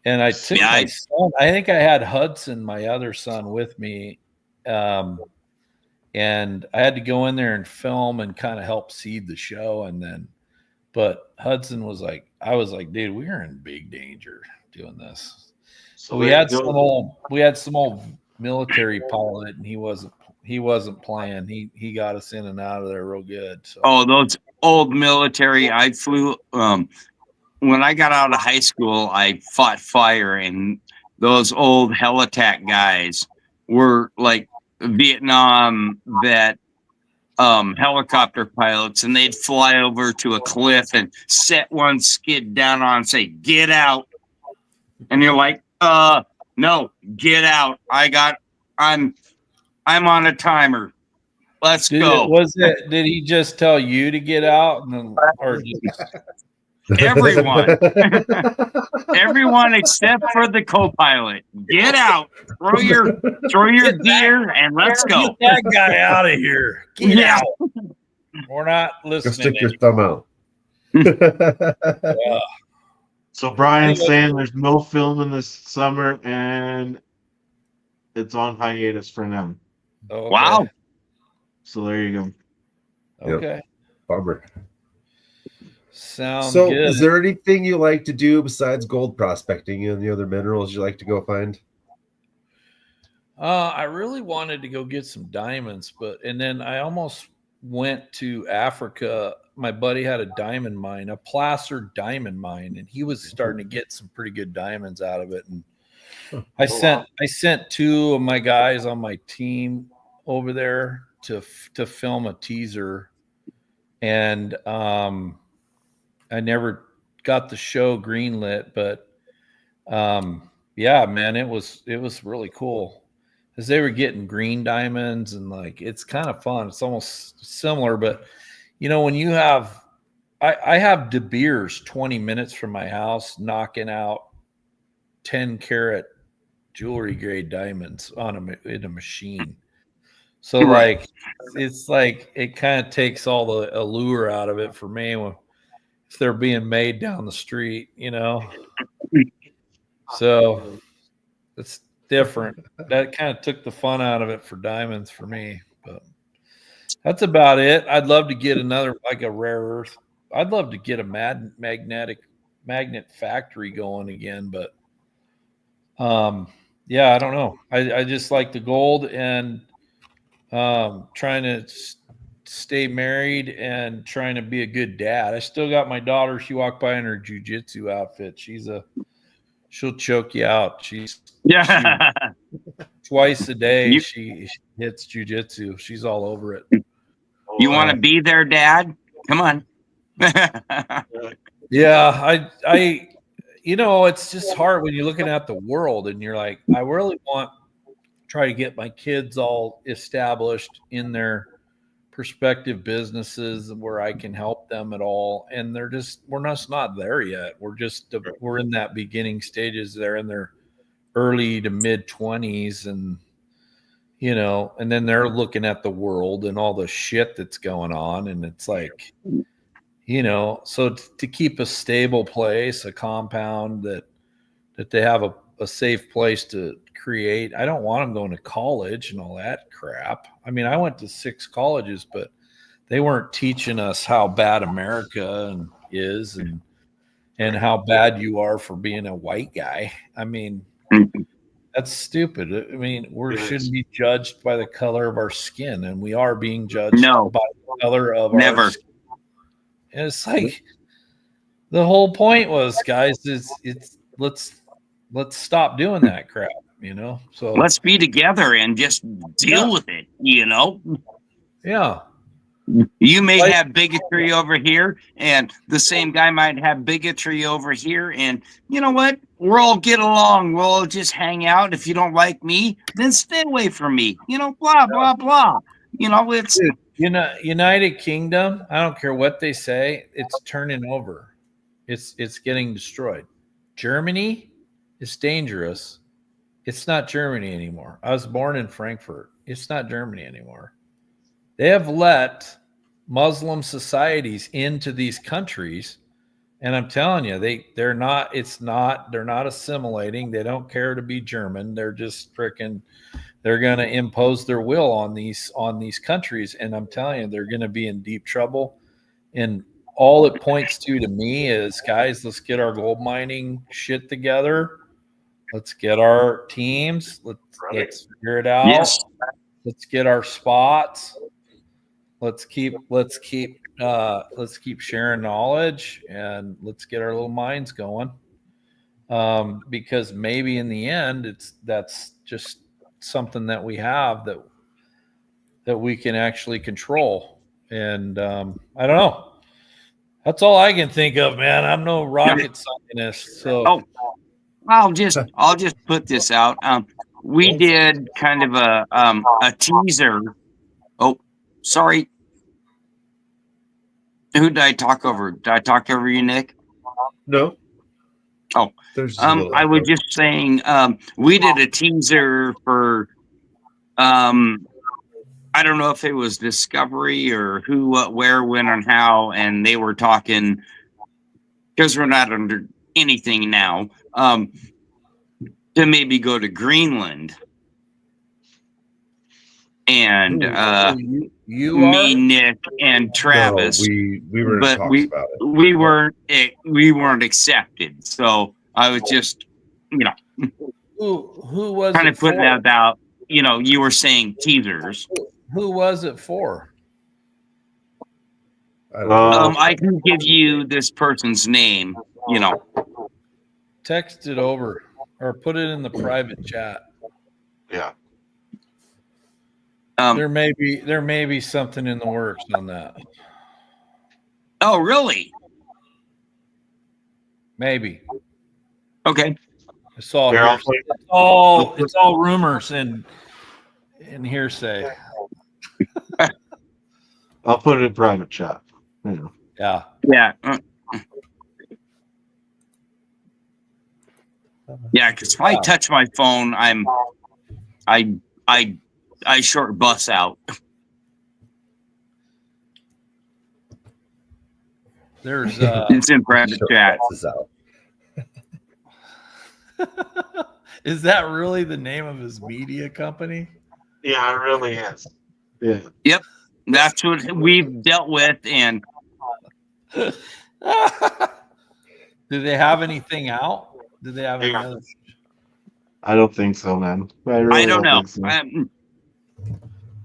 And I took my son. I think I had Hudson, my other son, with me. And I had to go in there and film and kind of help seed the show. But Hudson was like, I was like, dude, we are in big danger doing this. So we there had you some go. old military pilot, and he wasn't playing. He got us in and out of there real good. So Oh, those old military. I flew. When I got out of high school, I fought fire, and those old helitac guys were like Vietnam vet helicopter pilots, and they'd fly over to a cliff and set one skid down on and say, "Get out." And you're like, no, get out. I'm on a timer. Let's go. did he just tell you to get out, and then, or just, Everyone. Everyone except for the co-pilot. Get out. Throw your gear and let's go. Get that guy out of here. Get out. We're not Go listening. stick your thumb out. Yeah. So Brian's saying there's no filming this summer, and it's on hiatus for now. Okay. Wow. So there you go. Okay. Bummer. Sounds So, good. is there anything you like to do besides gold prospecting and the other minerals you like to go find? I really wanted to go get some diamonds, and then I almost went to Africa. My buddy had a diamond mine, a placer diamond mine, and he was starting to get some pretty good diamonds out of it. And I sent two of my guys on my team over there to film a teaser, and I never got the show greenlit, but yeah, man, it was really cool because they were getting green diamonds, and like it's kind of fun. It's almost similar, but when you have, I have De Beers 20 minutes from my house knocking out 10 karat jewelry grade diamonds in a machine. So Right. like, it's like, it kind of takes all the allure out of it for me if they're being made down the street, So it's different. That kind of took the fun out of it for diamonds for me, but that's about it. I'd love to get another, like a rare earth. I'd love to get a magnet factory going again, but yeah, I don't know. I just like the gold and trying to stay married and trying to be a good dad. I still got my daughter. She walked by in her jujitsu outfit. She'll choke you out. Yeah. Twice a day she hits jujitsu. She's all over it. You want to be their dad? Come on. Yeah, I it's just hard when you're looking at the world and you're like, I really want to try to get my kids all established in their prospective businesses where I can help them at all. And we're just not there yet. We're in that beginning stages. They're in their early to mid 20s, and and then they're looking at the world and all the shit that's going on. And it's like, so to keep a stable place, a compound that they have a safe place to create. I don't want them going to college and all that crap. I mean, I went to 6 colleges, but they weren't teaching us how bad America is and how bad you are for being a white guy. I mean, that's stupid. I mean, we shouldn't be judged by the color of our skin, and we are being judged by the color of our skin. And it's like the whole point was, guys, it's let's stop doing that crap, So let's be together and just deal with it, Yeah. You may have bigotry over here, and the same guy might have bigotry over here. And you know what? We'll all get along. We'll all just hang out. If you don't like me, then stay away from me. Blah, blah, blah. It's United Kingdom. I don't care what they say. It's turning over. It's getting destroyed. Germany is dangerous. It's not Germany anymore. I was born in Frankfurt. It's not Germany anymore. They have let Muslim societies into these countries, and I'm telling you, they're not assimilating. They don't care to be German. They're just they're going to impose their will on these countries, and I'm telling you, they're going to be in deep trouble. And all it points to me is, guys, let's get our gold mining shit together. Let's get our teams. Let's figure it out. Yes. Let's get our spots. Let's keep sharing knowledge, and let's get our little minds going. Because maybe in the end, that's just something that we have that we can actually control. And I don't know. That's all I can think of, man. I'm no rocket scientist. So I'll just put this out. We did kind of a teaser. Oh, sorry. Who did I talk over? Did I talk over you, Nick? No. Oh, I was just saying, we did a teaser for, I don't know if it was Discovery or who, what, where, when, and how, and they were talking, because we're not under anything now, to maybe go to Greenland. And me, Nick, and Travis. No, we were in talks about it. We weren't accepted. So I was just, who was kind of putting that out. You were saying teasers. Who was it for? I can give you this person's name. Text it over or put it in the private chat. Yeah. There may be something in the works on that. Oh, really? Maybe. Okay. It's all rumors and hearsay. I'll put it in private chat. Yeah. Yeah. Yeah, because if I touch my phone, I short bus out. There's it's in private chat. Is that really the name of his media company? Yeah, it really is. Yeah. Yep. That's what we've dealt with. And do they have anything out? Do they have any other? I don't think so, man. I don't know. So.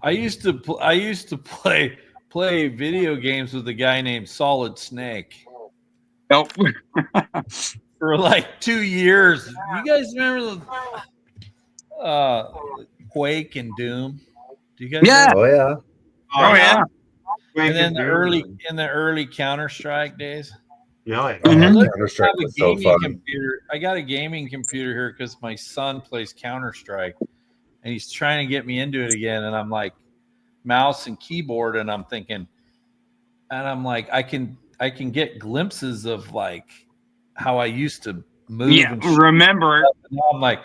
I used to play video games with a guy named Solid Snake. Nope. For like 2 years. You guys remember the Quake and Doom? Do you guys? Yeah. Oh yeah. Oh yeah. And then the early Counter-Strike days. Yeah. Counter-Strike was so fun. I got a gaming computer here because my son plays Counter-Strike, and he's trying to get me into it again. And I'm like, mouse and keyboard, and I'm thinking, and I'm like, I can get glimpses of like how I used to move. Yeah, and remember it. And now I'm like,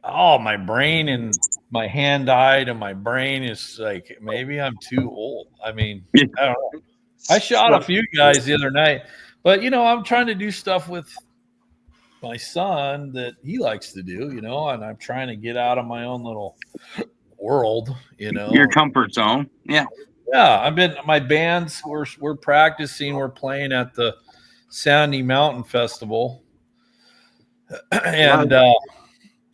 oh, my brain and my hand died, and my brain is like, maybe I'm too old. I mean, I don't know. I shot a few guys the other night, but I'm trying to do stuff with my son that he likes to do, and I'm trying to get out of my own little world, your comfort zone. Yeah. My bands, we're practicing, we're playing at the Sandy Mountain Festival and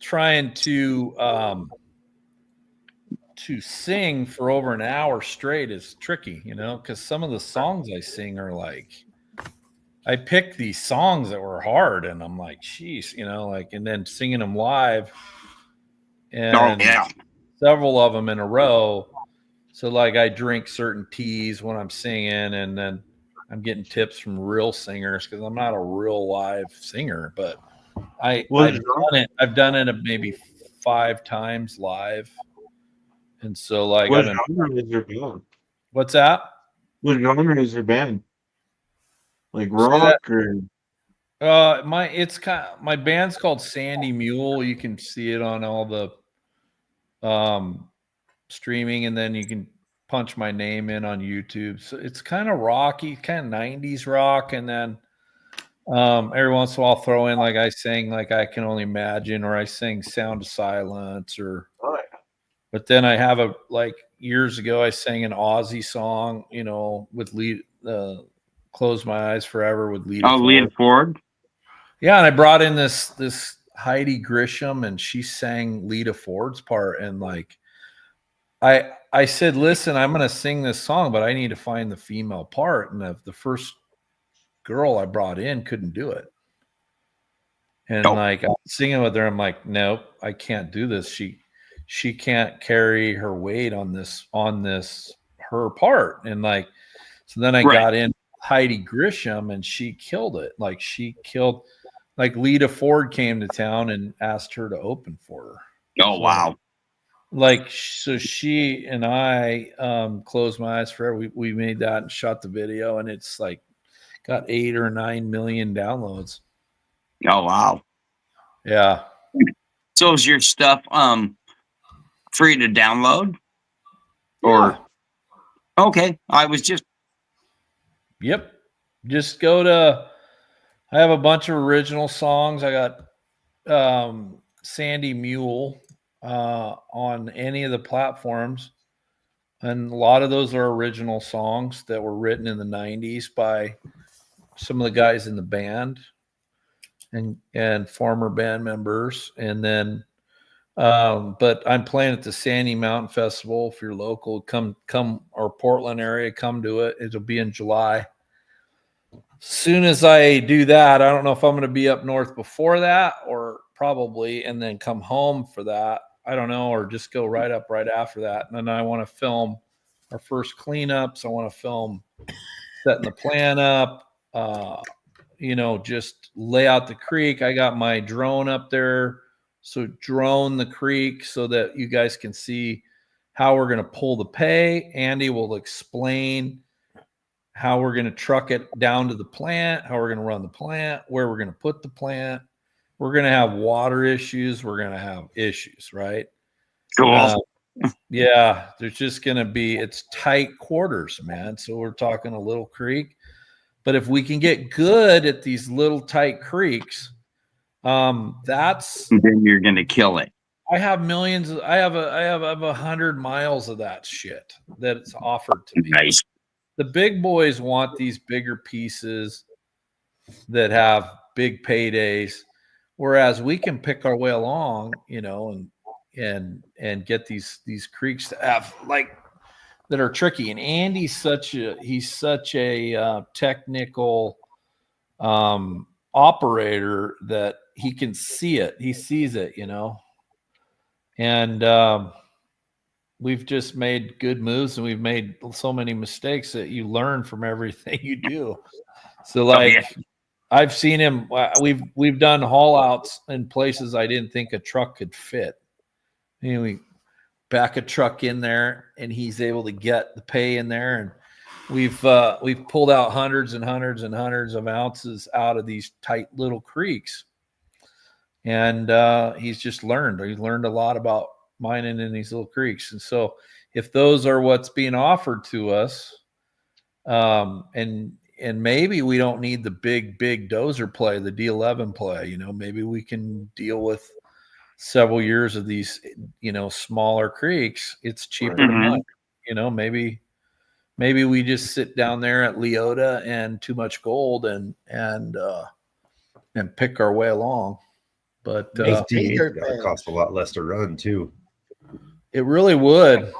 trying to sing for over an hour straight is tricky, because some of the songs I sing are like, I picked these songs that were hard and I'm like, geez, and then singing them live and several of them in a row. So like I drink certain teas when I'm singing, and then I'm getting tips from real singers because I'm not a real live singer, but I've done it maybe 5 times live. And so like what genre is your band? What's that? What genre is your band? Like rock or my band's called Sandy Mule. You can see it on all the streaming, and then you can punch my name in on YouTube. So it's kind of rocky, kind of 90s rock, and then every once in a while I'll throw in like I sang like I Can Only Imagine, or I sing Sound of Silence, or but then I have years ago I sang an Aussie song, with Close My Eyes Forever with Lita Ford. Lita Ford. Yeah, and I brought in this Heidi Grisham, and she sang Lita Ford's part. And like, I said, listen, I'm going to sing this song, but I need to find the female part. And the first girl I brought in couldn't do it. And like, I'm singing with her. I'm like, nope, I can't do this. She can't carry her weight on this, her part. And like, so then I got in Heidi Grisham, and she killed it. Like, like Lita Ford came to town and asked her to open for her. Oh, so, wow. Like, so she and I closed my eyes for her. We made that and shot the video, and it's like got 8 or 9 million downloads. Oh, wow. Yeah. So is your stuff free to download? Or okay. I was just just go to, I have a bunch of original songs. I got Sandy Mule on any of the platforms, and a lot of those are original songs that were written in the 90s by some of the guys in the band and former band members. And then but I'm playing at the Sandy Mountain Festival. If you're local, come or Portland area, come to it. It'll be in July. Soon as I do that, I don't know if I'm going to be up north before that, or probably, and then come home for that. I don't know, or just go right up right after that. And then I want to film our first cleanups. I want to film setting the plan up, just lay out the creek. I got my drone up there. So drone the creek so that you guys can see how we're going to pull the pay. Andy will explain how we're going to truck it down to the plant, how we're going to run the plant, where we're going to put the plant. We're going to have water issues. We're going to have issues, right? cool. Yeah, there's just going to be, it's tight quarters, man. So we're talking a little creek. But if we can get good at these little tight creeks, that's, then you're going to kill it. I have millions. I have 100 miles of that shit that's offered to me. Nice. The big boys want these bigger pieces that have big paydays, whereas we can pick our way along, and get these creeks to have like that are tricky. And Andy's such a technical operator that he can see it. He sees it, and we've just made good moves, and we've made so many mistakes that you learn from everything you do. So like, I've seen him, we've done haul outs in places I didn't think a truck could fit. We back a truck in there, and he's able to get the pay in there. And we've pulled out hundreds and hundreds and hundreds of ounces out of these tight little creeks. And he's just learned. He's learned a lot about mining in these little creeks. And so if those are what's being offered to us, and maybe we don't need the big dozer play, the D11 play, maybe we can deal with several years of these, smaller creeks. It's cheaper to mine. Maybe we just sit down there at Leota and Too Much Gold and pick our way along. But it costs a lot less to run too. It really would.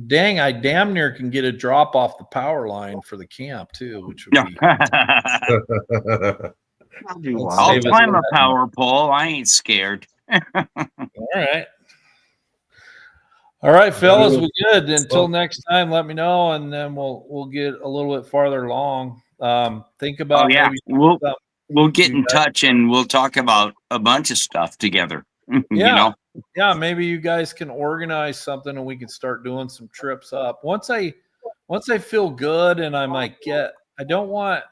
Dang, I damn near can get a drop off the power line for the camp too, which would be I'll climb a power pole. I ain't scared. All right, fellas, we good. Until next time, let me know, and then we'll get a little bit farther along. Think about we'll get in touch, and we'll talk about a bunch of stuff together. Yeah, maybe you guys can organize something, and we can start doing some trips up. Once I feel good, and I'm like, I don't want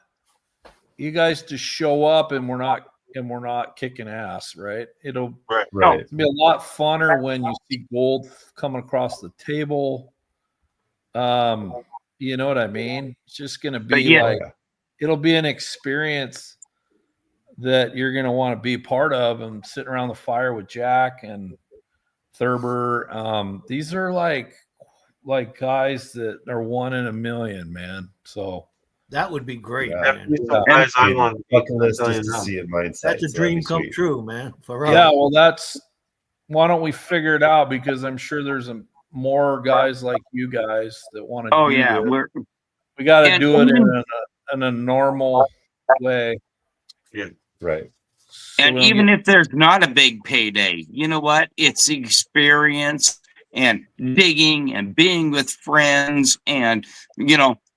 you guys to show up and we're not kicking ass, right? It'll be a lot funner when you see gold coming across the table. You know what I mean? It's just going to be it'll be an experience that you're going to want to be part of, and sitting around the fire with Jack and Thurber. These are like guys that are 1 in a million, man. So That would be great, Yeah. man. Some guys I want Bucket list tell you just to now. see a mine site. That's a so that'd dream be come sweet. true, man. For us. Yeah, well, why don't we figure it out? Because I'm sure there's more guys like you guys that want to Oh do yeah, this. We got to and do it even- in a normal way. Right. So and we don't even get- if there's not a big payday, you know what? It's the experience and digging and being with friends and,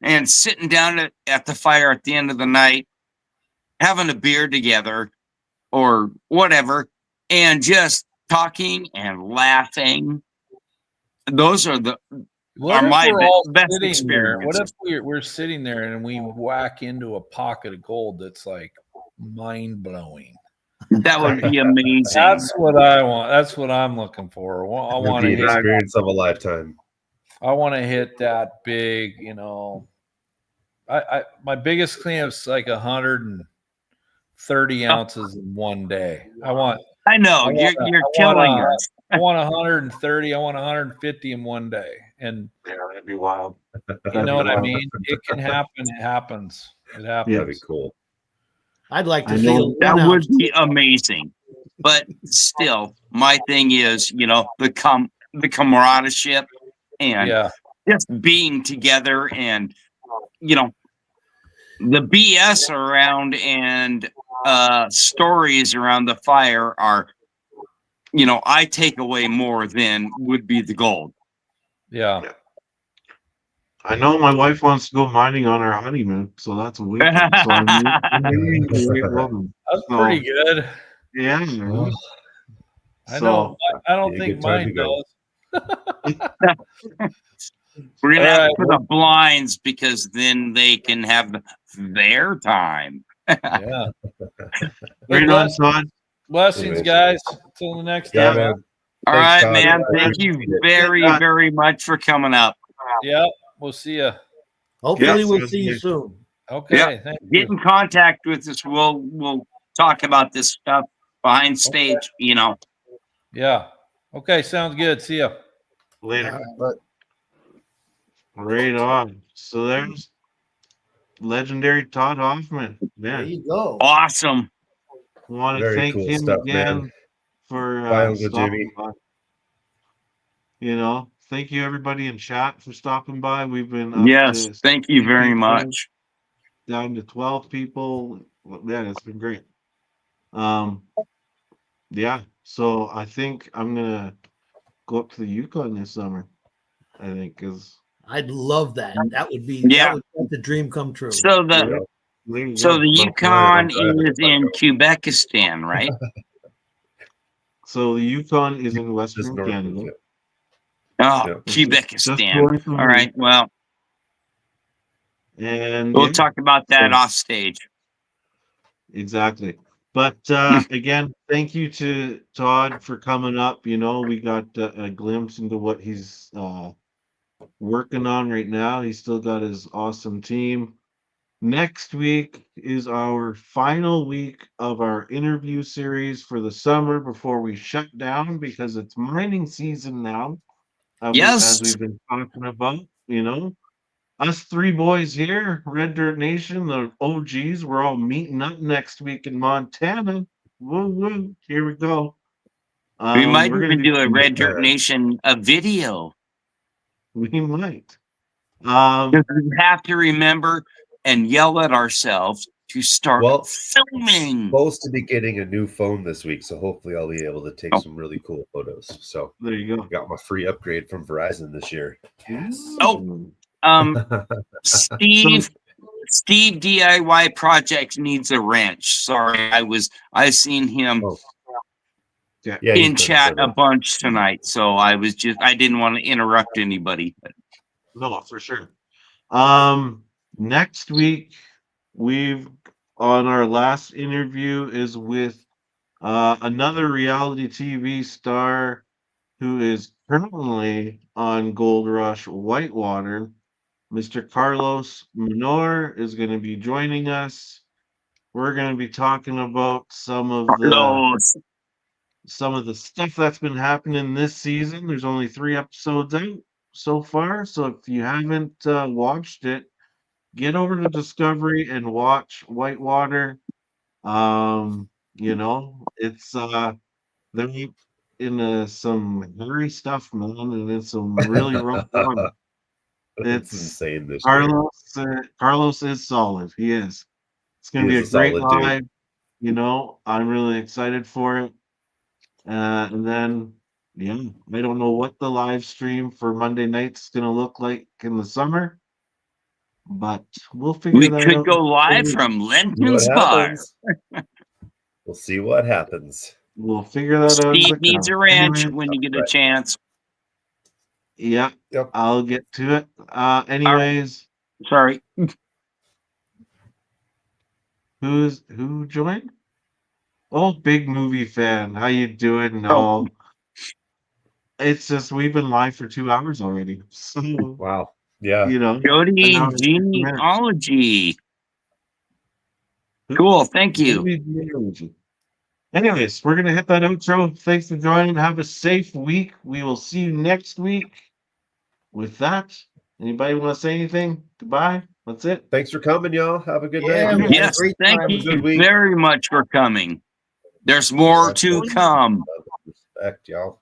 and sitting down at the fire at the end of the night, having a beer together or whatever, and just talking and laughing. Those are what if my we're all best sitting there? What experiences. if we're sitting there and we whack into a pocket of gold that's like mind blowing? That would be amazing. That's what I want. That's what I'm looking for. I It would want be to an hit. experience of a lifetime. I want to hit that big. My biggest cleanup's like 130 ounces in one day. I know you're killing us. I want 130. I want 150 in one day, and Yeah, that'd be wild. you know what I mean. It can happen. It happens. It happens. That'd be cool. I'd like to I see know. That 1 would ounce. be amazing. But still, my thing is, the camaraderie and Yeah. just being together and, the BS around and stories around the fire are, I take away more than would be the gold. Yeah. I know my wife wants to go mining on her honeymoon, so that's a weekend. So I'm meeting the right woman. That's So, pretty good. Yeah. I know. I don't be a think good time to mine go. does. We're going to All have right, to put the blinds because then they can have their time. Yeah. Right on, Todd. Blessings, Anyways. guys. Until the next Yeah, time. man. All Thanks, right, Todd. man. I Thank you appreciate it. very, very much for coming up. Yep. We'll see you. Hopefully, Yes, we'll yes, see you yes. soon. Okay. Yeah. Thank Get you. in contact with us. We'll talk about this stuff behind stage, Yeah. Okay. Sounds good. See ya. Later. But Right on. So there's legendary Todd Hoffman. There Man, you go. Awesome. want to very thank cool him stuff, again man. for Bye, Uncle stopping Jimmy. by. Thank you everybody in chat for stopping by. We've been up Yes. to Thank you 60 very people, much. down to 12 people. Yeah, it's been great. Yeah. So I think I'm gonna go up to the Yukon this summer. I think because I'd love that. That would be Yeah. that's a dream come true. So the Yukon is in Quebecistan, right? So the Yukon is in Just Western north of Canada. it. Oh, Just north Quebecistan. of All right. Well, And we'll yeah, talk about that so- off stage. exactly. But again, thank you to Todd for coming up. We got a glimpse into what he's working on right now. He's still got his awesome team. Next week is our final week of our interview series for the summer before we shut down because it's mining season now. As we've been talking about, us three boys here, Red Dirt Nation, the OGs, we're all meeting up next week in Montana. Woo woo! Here we go. We might we're even gonna do a Red Dirt Nation a video. We might. Because we have to remember and yell at ourselves to start Well, filming. Supposed to be getting a new phone this week, so hopefully I'll be able to take some really cool photos. So there you go. got my free upgrade from Verizon this year. Oh, Steve DIY Project needs a wrench. Sorry, I seen him Yeah, in chat a bunch tonight, so I didn't want to interrupt anybody. No, for sure. Next week we've on our last interview is with another reality TV star who is currently on Gold Rush Whitewater. Mr. Carlos Menor is going to be joining us. We're going to be talking about some of the stuff that's been happening this season. There's only 3 episodes out so far, so if you haven't watched it, get over to Discovery and watch Whitewater. You know, it's they're in some hairy stuff, man, and it's some really rough water. It's It's insane this year. Carlos is solid. He is. It's gonna He be is a a great solid dude. live. You know, I'm really excited for it. And then, yeah, I don't know what the live stream for Monday night's gonna look like in the summer, but we'll figure We that could out. go live from See what Linton's Bar. happens. We'll see what happens. We'll figure that out. as Steve it needs a comes. wrench Anyways, when you get a Right. chance. yeah, Yep. I'll get to it. Anyways, Sorry. who joined? Oh, big movie fan. How you doing? Oh. No, it's just we've been live for 2 hours already. So Wow. Yeah. you know, an Jody hour and 60 minutes. Genealogy. Cool. Thank you. Maybe genealogy. Anyways, we're gonna hit that outro. Thanks for joining. Have a safe week. We will see you next week. With that, anybody want to say anything? Goodbye. That's it. Thanks for coming, y'all. Have a good Yeah, night. we had a Yes, great thank time. you Good week. very much for coming. There's more to come. Respect, y'all.